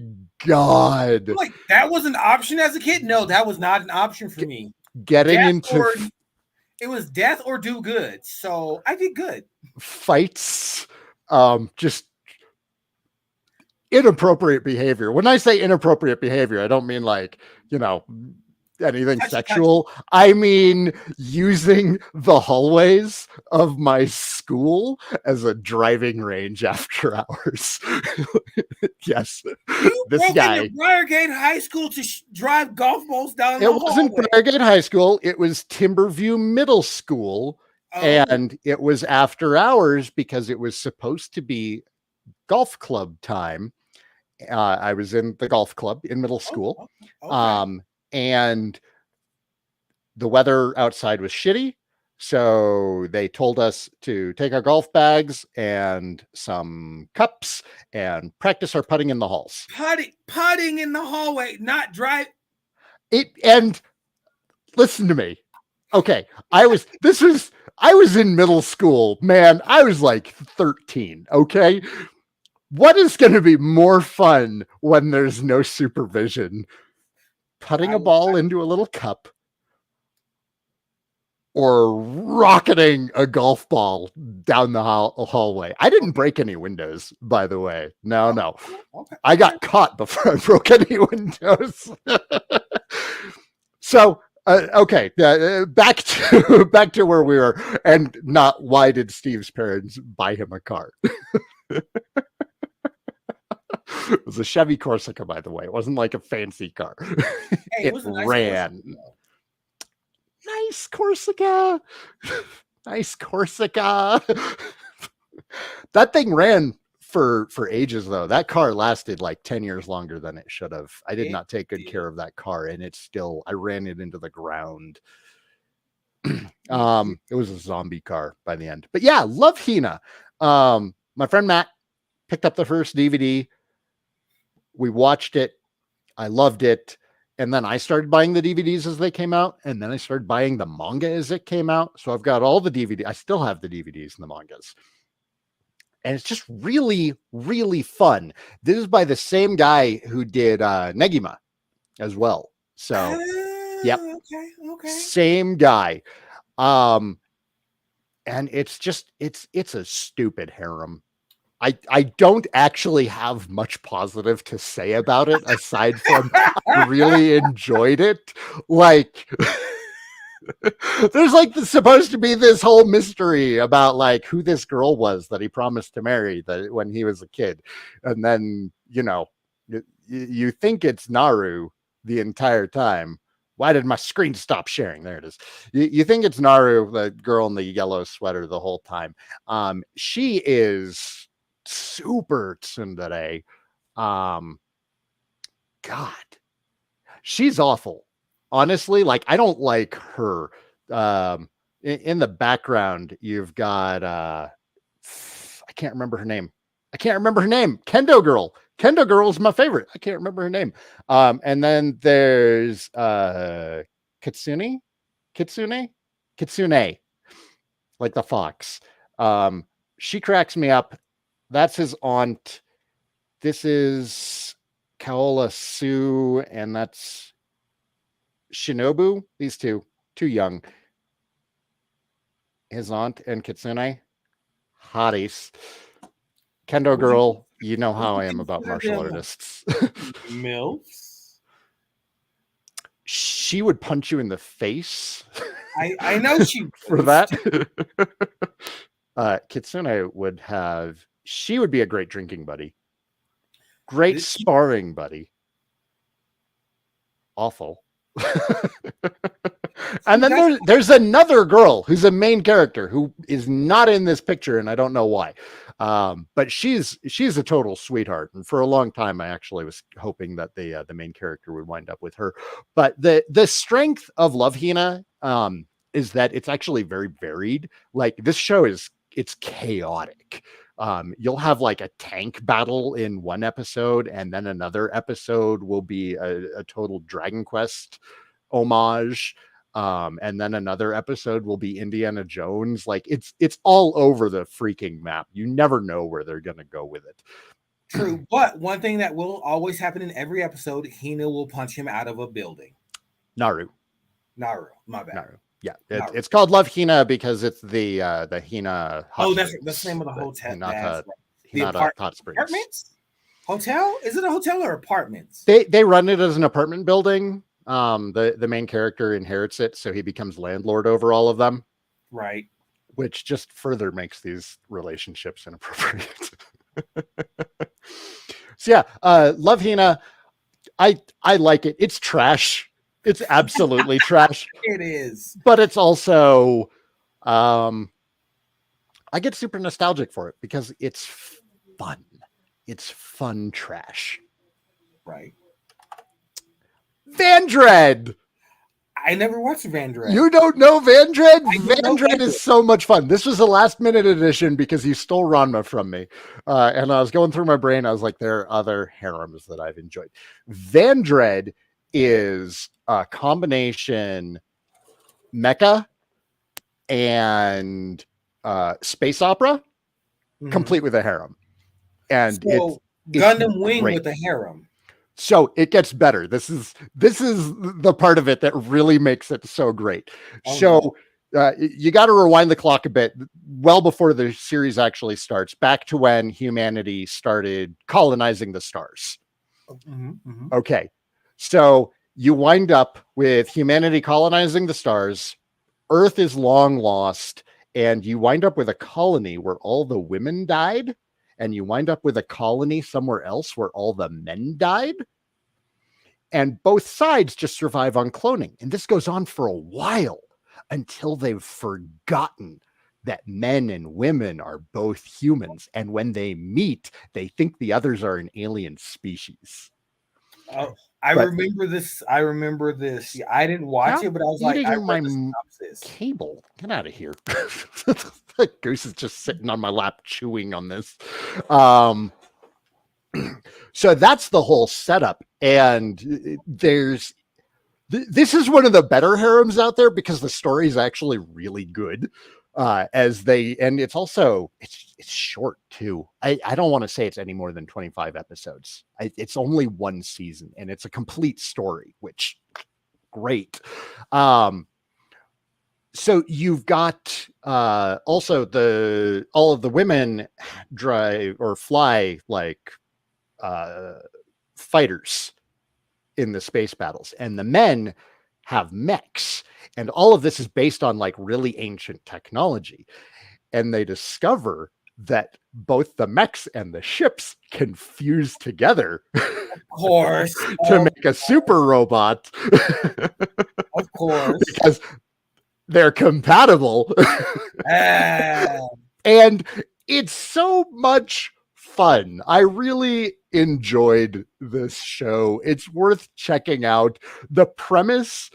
god. I'm like, that was an option as a kid. No, that was not an option for me. Getting Death into or it was death or do good. So I did good. fights, just inappropriate behavior. When I say inappropriate behavior, I don't mean like, anything Touchy, touchy. sexual. I mean using the hallways of my school as a driving range after hours. Yes, You this broke into guy. Briargate High School to drive golf balls down It the wasn't hallway. Briargate High School. It was Timberview Middle School. Oh, And it was after hours because it was supposed to be golf club time. I was in the golf club in middle school. oh, okay. And the weather outside was shitty. So they told us to take our golf bags and some cups and practice our putting in the halls. Putting in the hallway, not drive. And listen to me. Okay, I was in middle school, man. I was like 13, okay? What is going to be more fun when there's no supervision? Putting I a was, ball into a little cup or rocketing a golf ball down the hallway. I didn't break any windows, by the way. No, oh, no. okay, I okay. got caught before I broke any windows. So, okay, back to where we were, and not why did Steve's parents buy him a car? It was a Chevy Corsica, by the way. It wasn't like a fancy car. Hey, it It was a nice course. ran. Nice Corsica. Nice Corsica. That thing ran for ages though. That car lasted like 10 years longer than it should have. I did It not take good did. care of that car, and I ran it into the ground. You It was a zombie car by the end. But yeah, love Hina. My friend Matt picked up the first DVD. We watched it. I loved it. And then I started buying the DVDs as they came out. And then I started buying the manga as it came out. So I've got all the DVD. I still have the DVDs and the mangas. And it's just really, really fun. This is by the same guy who did Negima as well. So, yep, okay, okay. same guy. Um, and it's a stupid harem. I don't actually have much positive to say about it aside from I really enjoyed it. Like there's like supposed to be this whole mystery about like who this girl was that he promised to marry that when he was a kid. And then, you think it's Naru the entire time. Why did my screen stop sharing? There it is. You think it's Naru, the girl in the yellow sweater, the whole time. She is super tsundere. Um, God, she's awful. Honestly, like I don't like her. In the background, you've got I can't remember her name. Kendo Girl. Kendo Girl is my favorite. I can't remember her name. And then there's Kitsune, Kitsune, Kitsune, like the fox. She cracks me up. That's his aunt. This is Kaola Sue, and that's Shinobu. These two, too young. His aunt and Kitsune, hotties. Kendo Would you Girl, you know would how you I am about consider martial them artists. MILFs? she would punch you in the face I know she for would. that. Kitsune she would be a great drinking buddy. Great This, sparring buddy. Awful. And then that's there's another girl who's a main character who is not in this picture, and I don't know why. But she's a total sweetheart, and for a long time, I actually was hoping that the main character would wind up with her. But the strength of Love Hina is that it's actually very varied. Like this show it's chaotic. You'll have like a tank battle in one episode, and then another episode will be a total Dragon Quest homage. And then another episode will be Indiana Jones. Like it's all over the freaking map. You never know where they're gonna go with it. true. But one thing that will always happen in every episode, Hina will punch him out of a building. Naru, My bad. Naru. Yeah, Naru. it's called Love Hina because it's the Hina. Hot Oh, that's Springs, the name of the hotel. Hinata, The Hinata Hot Springs. apartments? Hotel? Is it a hotel or apartments? They run it as an apartment building. The main character inherits it, so he becomes landlord over all of them. Right. Which just further makes these relationships inappropriate. So yeah, Love Hina, I like it. It's trash. It's absolutely trash. It is. But it's also I get super nostalgic for it because it's fun. It's fun trash. Right. Vandred. I never watched Vandred. You don't know Vandred? Vandred Vandred is so much fun. This was a last minute edition because you stole Ranma from me. And I was going through my brain. I was like, there are other harems that I've enjoyed. Vandred is a combination mecha and space opera, complete with a harem. And so it's Gundam Wing great. with a harem. So it gets better. This is the part of it that really makes it so great. Oh, so you got to rewind the clock a bit, well before the series actually starts, back to when humanity started colonizing the stars. Okay, so you wind up with humanity colonizing the stars. Earth is long lost, and you wind up with a colony where all the women died. And you wind up with a colony somewhere else where all the men died. And both sides just survive on cloning. And this goes on for a while until they've forgotten that men and women are both humans. And when they meet, they think the others are an alien species. Oh, I remember this. Yeah, I didn't watch it, but I was like, I read the synopsis. Cable. Get out of here. Goose is just sitting on my lap chewing on this. So that's the whole setup. And this is one of the better harems out there because the story is actually really good. And it's also it's short too. I don't want to say it's any more than 25 episodes. It's only one season and it's a complete story, which great. So you've got also all of the women drive or fly like fighters in the space battles, and the men have mechs, and all of this is based on like really ancient technology. And they discover that both the mechs and the ships can fuse together, of course, to make a super robot. Of course, because they're compatible. And it's so much fun. I really enjoyed this show. It's worth checking out. The premise,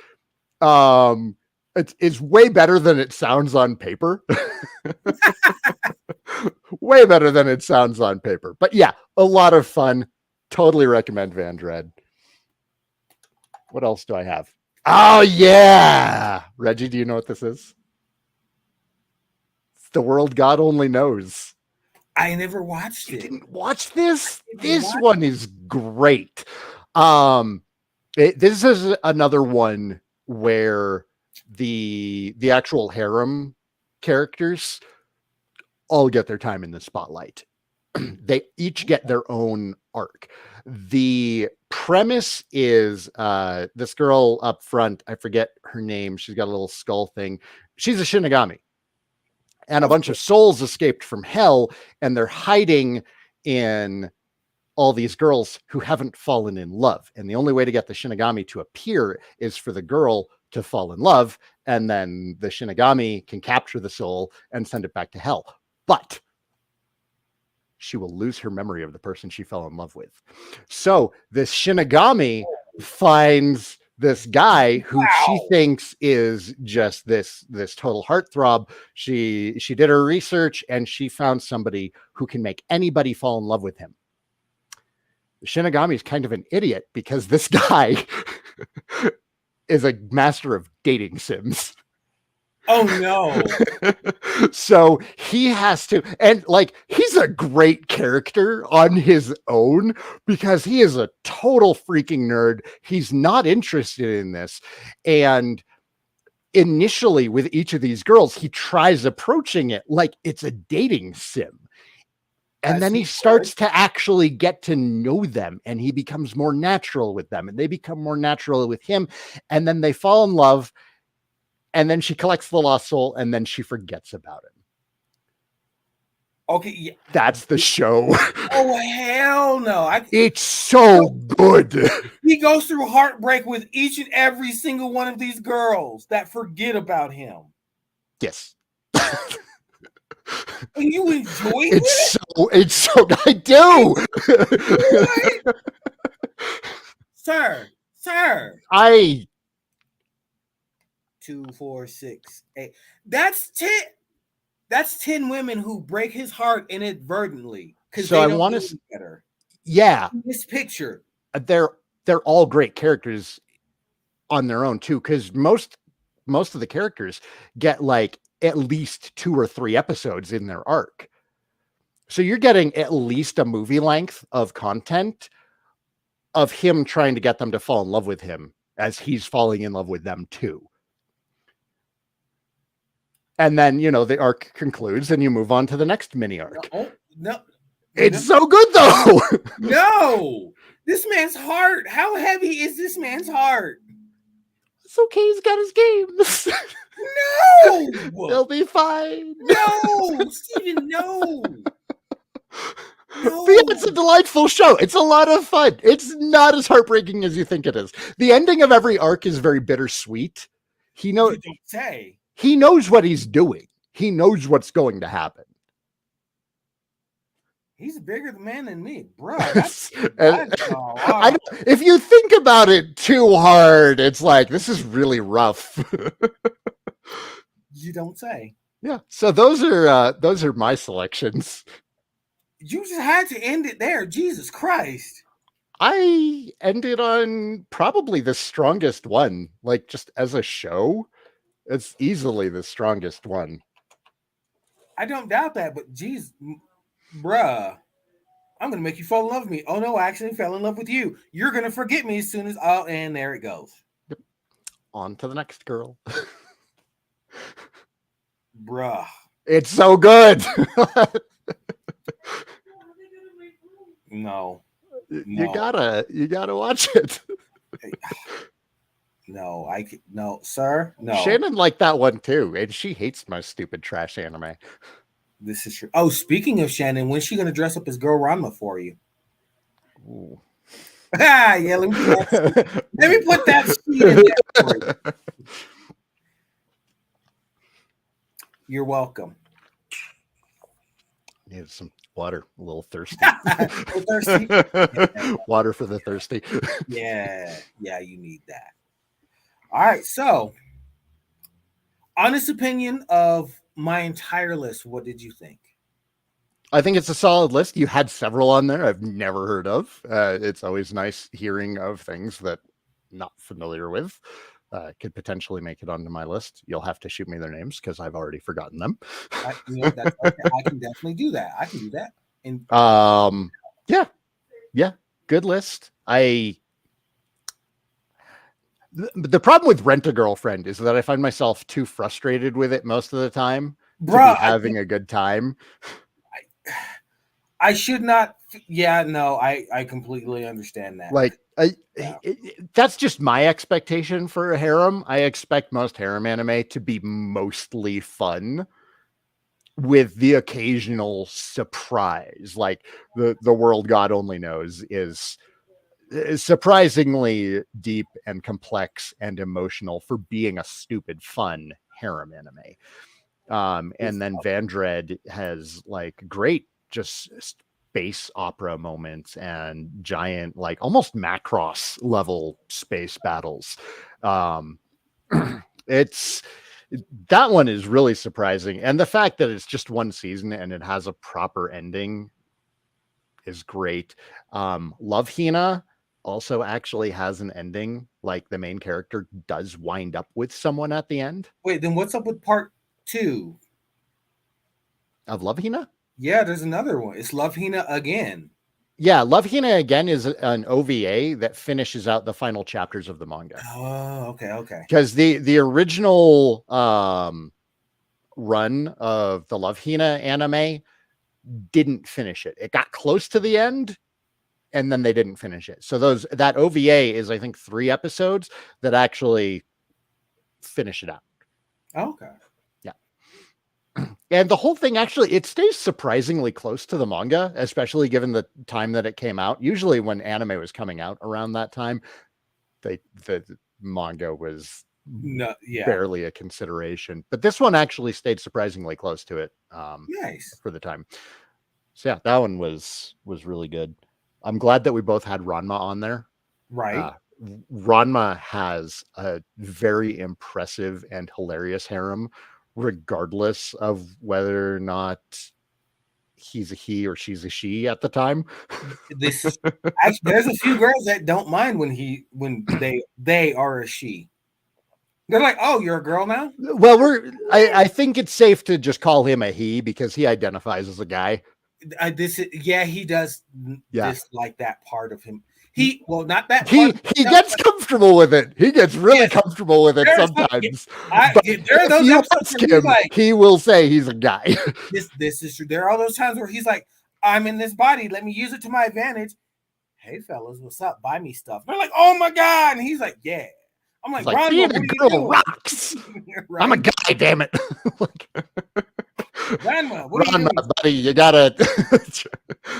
it's way better than it sounds on paper. Way better than it sounds on paper. But yeah, a lot of fun. Totally recommend Vandred. What else do I have? Oh, yeah. Reggie, do you know what this is? It's The World God Only Knows. I never watched it. You didn't watch this? This one is great. This is another one where the actual harem characters all get their time in the spotlight. They each get their own arc. The premise is this girl up front, I forget her name, she's got a little skull thing. She's a Shinigami. And a bunch of souls escaped from hell, and they're hiding in all these girls who haven't fallen in love. And the only way to get the Shinigami to appear is for the girl to fall in love, and then the Shinigami can capture the soul and send it back to hell. But she will lose her memory of the person she fell in love with. So this Shinigami finds this guy who she thinks is just this total heartthrob. She did her research and she found somebody who can make anybody fall in love with him. The Shinigami is kind of an idiot because this guy is a master of dating sims. Oh no. So he has to, and like, he's a great character on his own because he is a total freaking nerd. He's not interested in this. And initially with each of these girls, he tries approaching it like it's a dating sim. And then he starts to actually get to know them, and he becomes more natural with them, and they become more natural with him. And then they fall in love. And then she collects the lost soul, and then she forgets about him. Okay, yeah. That's the show. Oh hell no! It's so good. He goes through heartbreak with each and every single one of these girls that forget about him. Yes. And you enjoy It's so I do. Sir. I 2, 4, 6, 8. That's 10. That's 10 women who break his heart inadvertently because they don't know better. Yeah, in this picture, they're all great characters on their own too. Because most of the characters get like at least 2 or 3 episodes in their arc, so you're getting at least a movie length of content of him trying to get them to fall in love with him as he's falling in love with them too. And then, the arc concludes and you move on to the next mini arc. No. It's so good though. No. This man's heart. How heavy is this man's heart? It's okay. He's got his games. No. They'll be fine. No. Steven, no. But yeah, it's a delightful show. It's a lot of fun. It's not as heartbreaking as you think it is. The ending of every arc is very bittersweet. You don't say. He knows what he's doing. He knows what's going to happen. He's a bigger man than me, bro. If you think about it too hard, it's like, this is really rough. You don't say. Yeah. So those are my selections. You just had to end it there. Jesus Christ. I ended on probably the strongest one. Like, just as a show, it's easily the strongest one. I don't doubt that, but geez, bruh, I'm going to make you fall in love with me. Oh, no, I actually fell in love with you. You're going to forget me as soon as, and there it goes. Yep. On to the next girl. Bruh. It's so good. No. You gotta watch it. No, sir. No. Shannon liked that one too, and she hates my stupid trash anime. This is true. Oh, speaking of Shannon, when's she gonna dress up as Girl Ranma for you? Ooh. Yeah, let me put that seed in there for you. You're welcome. Need some water. A little thirsty. Thirsty? Water for the thirsty. Yeah, you need that. All right, so honest opinion of my entire list. What did you think? I think it's a solid list. You had several on there I've never heard of. It's always nice hearing of things that I'm not familiar with. Could potentially make it onto my list. You'll have to shoot me their names because I've already forgotten them. That's okay. I can definitely do that. I can do that. And yeah, good list. The problem with Rent a Girlfriend is that I find myself too frustrated with it most of the time. Bruh, to be having a good time. I should not. Yeah, no, I completely understand that. Like, Yeah, that's just my expectation for a harem. I expect most harem anime to be mostly fun with the occasional surprise. Like the world God only knows is surprisingly deep and complex and emotional for being a stupid fun harem anime. And it's then Vandred has like great just space opera moments and giant, like almost Macross level space battles. Um, it's that one is really surprising, and the fact that it's just one season and it has a proper ending is great. Love Hina also actually has an ending. Like the main character does wind up with someone at the end wait. Then what's up with part two? of Love Hina. Yeah, there's another one. It's Love Hina again. Yeah, Love Hina again is an OVA that finishes out the final chapters of the manga. Oh, okay, okay. Because the original run of the Love Hina anime didn't finish it. It got close to the end and then they didn't finish it. So that OVA is I think 3 episodes that actually finish it out. Okay. Yeah. And the whole thing actually it stays surprisingly close to the manga, especially given the time that it came out. Usually when anime was coming out around that time, the manga was No, yeah. barely a consideration. But this one actually stayed surprisingly close to it Nice. for the time. So yeah, that one was really good. I'm glad that we both had Ranma on there. Right. Uh, Ranma has a very impressive and hilarious harem, regardless of whether or not he's a he or she's a she at the time. This actually, there's a few girls that don't mind when they are a she. They're like, "Oh, you're a girl now." Well, I think it's safe to just call him a he because he identifies as a guy. Yeah, he does Yeah. dislike that part of him. He Well, not that part he of he himself, gets but comfortable with it. He gets really yes, comfortable with it there's some, yeah, sometimes. But there are if those you episodes ask where he's him, like, he will say he's a guy. this is true. There are all those times where he's like, I'm in this body, let me use it to my advantage. Hey fellas, what's up? Buy me stuff. They're like, oh my god, and he's like, yeah. I'm He's like, like, Ronma, being what a are you girl doing? rocks. I'm a Right? guy, damn it. Like, Ronma, what are you Run, doing? buddy, you gotta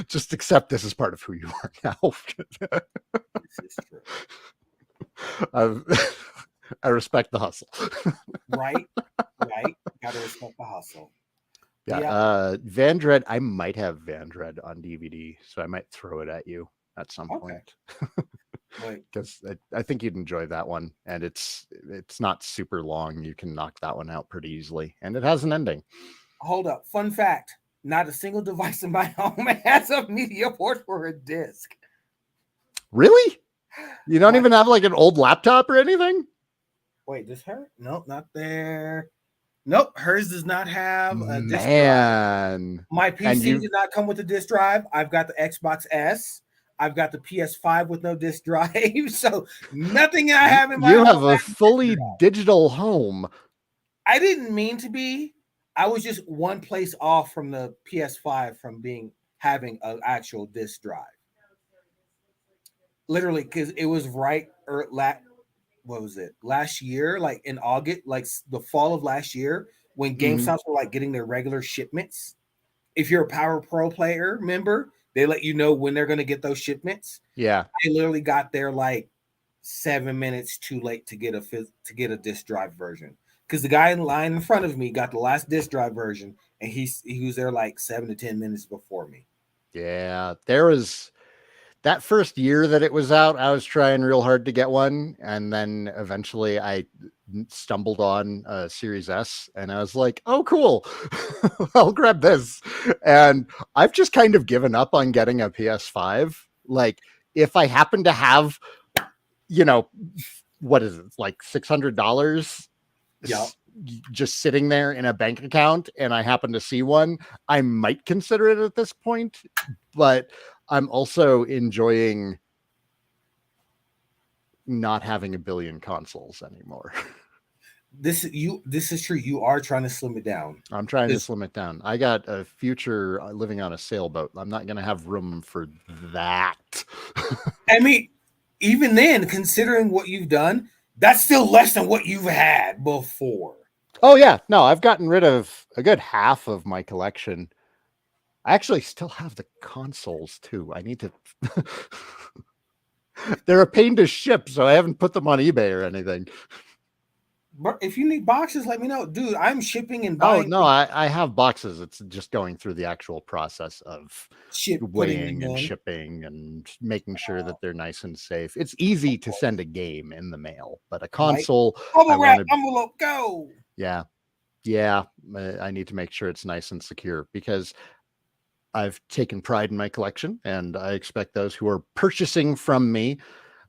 just accept this as part of who you are now. This is true. I, I respect the hustle. Right? Right? Gotta respect the hustle. Yeah, Yeah. Vandred. I might have Vandred on DVD, so I might throw it at you at some Okay. point Wait. because I think you'd enjoy that one, and it's not super long. You can knock that one out pretty easily, and it has an ending. Hold up. Fun fact. Not a single device in my home has a media port for a disc. Really? You don't My even have like an old laptop or anything? wait, does her? Nope, not there. Nope, hers does not have a disc drive. Man. My And PC you did not come with a disc drive. I've got the Xbox S. I've got the PS5 with no disc drive. So nothing I have in my you home have a has a disc fully drive. digital home. I didn't mean to be. I was just one place off from the PS5 from being having an actual disc drive. Literally, because it was right or what was it last year, like in August, like the fall of last year, when Mhm. GameStops were like getting their regular shipments. If you're a Power Pro player member, they let you know when they're going to get those shipments. Yeah. I literally got there like 7 minutes too late to get a disc drive version because the guy in line in front of me got the last disc drive version, and he was there like 7 to 10 minutes before me. Yeah. There was that first year that it was out, I was trying real hard to get one. And then eventually I stumbled on a Series S and I was like, oh, cool. I'll grab this. And I've just kind of given up on getting a PS5. Like, if I happen to have, you know, what is it, like $600 Yep. just sitting there in a bank account and I happen to see one, I might consider it at this point. But I'm also enjoying not having a billion consoles anymore. This is true. You are trying to slim it down. I'm trying to 'Cause, slim it down. I got a future living on a sailboat. I'm not going to have room for that. I mean, even then, considering what you've done, that's still less than what you've had before. Oh yeah, no, I've gotten rid of a good half of my collection. I actually still have the consoles too. I need to. They're a pain to ship, so I haven't put them on eBay or anything. But if you need boxes, let me know, dude. I'm shipping and Oh buying no, I have boxes. It's just going through the actual process of shit, putting them weighing and in. shipping and making sure that they're nice and safe. It's easy to send a game in the mail, but a Right? console, I Bubble want wrap to. envelope, go. Yeah, yeah. I need to make sure it's nice and secure because I've taken pride in my collection, and I expect those who are purchasing from me.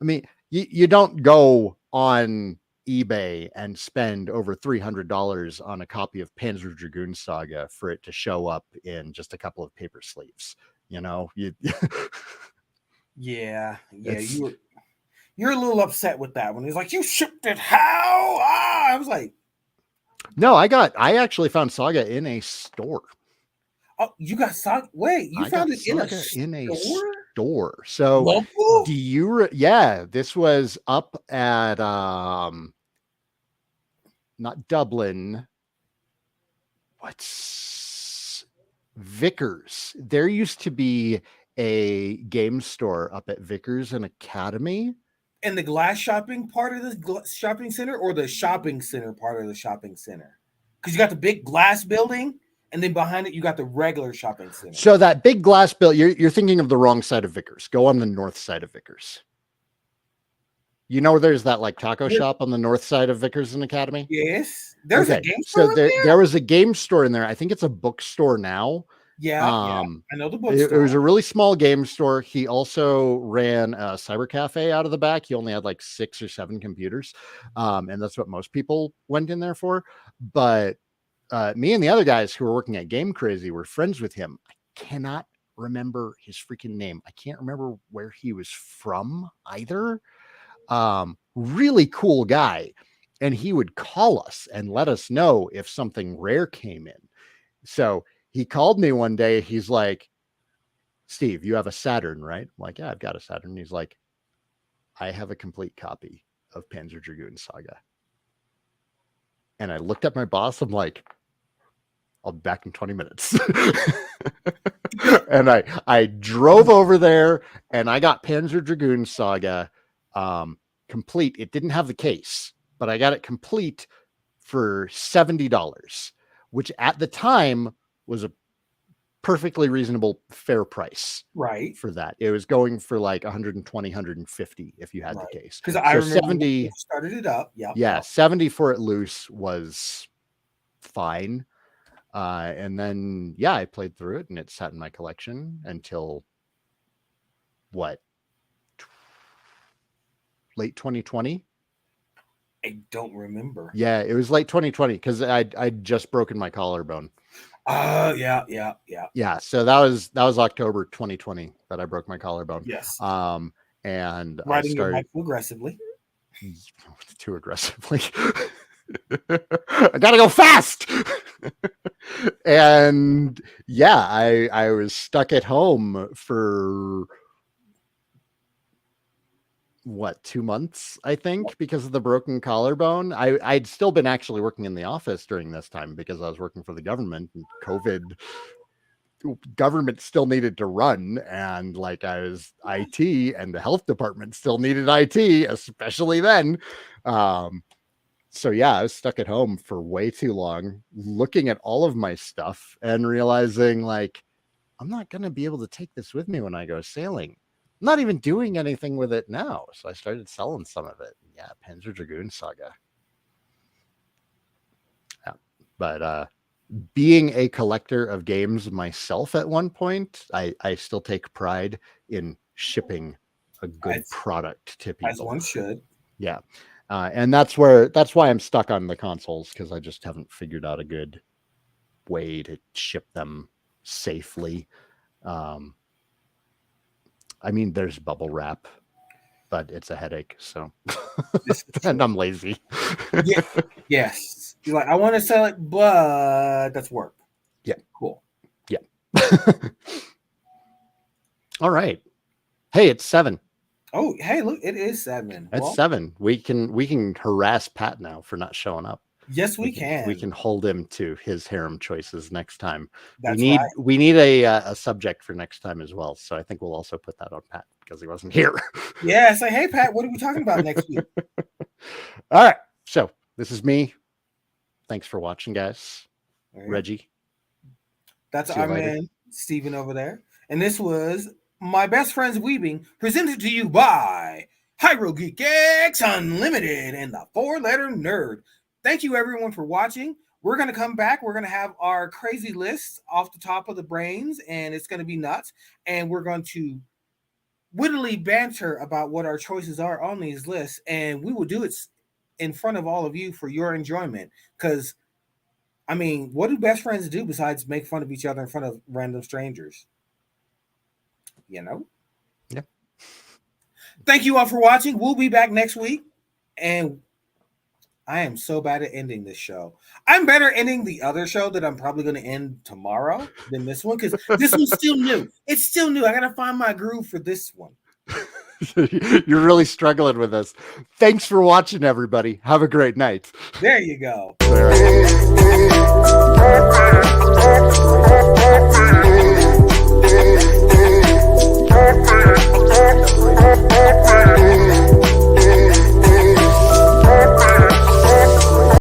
I mean, you don't go on eBay and spend over $300 on a copy of Panzer Dragoon Saga for it to show up in just a couple of paper sleeves. You know, you Yeah, yeah. it's You're a little upset with that one. He's like, you shipped it how? Ah, I was like, no. I actually found Saga in a store. oh, you got Saga. Wait, you I found got it in a Saga in a store? store. So Local? do you? Yeah, this was up at not Dublin. What's Vickers? There used to be a game store up at Vickers and Academy. In the glass shopping part of the shopping center, or the shopping center part of the shopping center? Because you got the big glass building, and then behind it you got the regular shopping center. So that big glass building, you're thinking of the wrong side of Vickers. Go on the north side of Vickers. You know, there's that like taco There- shop on the north side of Vickers and Academy. yes, there's a Okay, game so store up there there. was a game store in there. I think it's a bookstore now. Yeah, yeah, Um, I know the it was bookstore. a really small game store. He also ran a cyber cafe out of the back. He only had like 6 or 7 computers, and that's what most people went in there for. But me and the other guys who were working at Game Crazy were friends with him. I cannot remember his freaking name. I can't remember where he was from either. Really cool guy. And he would call us and let us know if something rare came in. So he called me one day. He's like, Steve, you have a Saturn, right? I'm like, yeah, I've got a Saturn. He's like, I have a complete copy of Panzer Dragoon Saga. And I looked at my boss. I'm like, I'll be back in 20 minutes. And I drove over there and I got Panzer Dragoon Saga complete. It didn't have the case, but I got it complete for $70, which at the time was a perfectly reasonable, fair price Right, for that. It was going for like 120, 150 if you had the right. case. Because I So remember when you 70, started it up. Yep, yeah, yep. 70 for it loose was fine. And then, yeah, I played through it and it sat in my collection until what, late 2020? I don't remember. Yeah, it was late 2020 because I'd just broken my collarbone. Yeah, yeah, yeah. Yeah, so that was October 2020 that I broke my collarbone. Yes. And I Riding your started bike aggressively. too aggressively. I gotta go fast. And yeah, I was stuck at home for what, 2 months, I think, because of the broken collarbone. I'd still been actually working in the office during this time because I was working for the government and COVID government still needed to run, and like I was IT and the health department still needed IT, especially then. Um, so yeah, I was stuck at home for way too long, looking at all of my stuff and realizing like I'm not going to be able to take this with me when I go sailing. I'm not even doing anything with it now. So I started selling some of it. Yeah, Panzer Dragoon Saga. Yeah. But being a collector of games myself at one point, I still take pride in shipping a good As product to as people. one should. Yeah. And that's why I'm stuck on the consoles, because I just haven't figured out a good way to ship them safely. Um, I mean, there's bubble wrap. but it's a headache. So, This is and true. I'm lazy. Yeah. Yes. You're like, I want to sell it, but that's work. Yeah. Cool. Yeah. All right. Hey, it's 7. Oh, hey, look, it is 7. It's Well, 7. We can harass Pat now for not showing up. yes, we We can. can hold him to his harem choices next time. We That's need right. we need a subject for next time as well. So I think we'll also put that on Pat because he wasn't here. Yeah. Say, hey, Pat, what are we talking about next week? All right. So this is me. Thanks for watching, guys. All right. Reggie, That's see you our later. man, Steven, over there. And this was My Best Friends Weebing, presented to you by Hyrule Geek X Unlimited and the Four Letter Nerd. Thank you, everyone, for watching. We're going to come back. We're going to have our crazy lists off the top of the brains, and it's going to be nuts. And we're going to wittily banter about what our choices are on these lists. And we will do it in front of all of you for your enjoyment. Because I mean, what do best friends do besides make fun of each other in front of random strangers? You know? Yeah. Thank you all for watching. We'll be back next week. And I am so bad at ending this show. I'm better ending the other show that I'm probably going to end tomorrow than this one because this one's still new. It's still new. I got to find my groove for this one. You're really struggling with this. Thanks for watching, everybody. Have a great night. There you go. All right.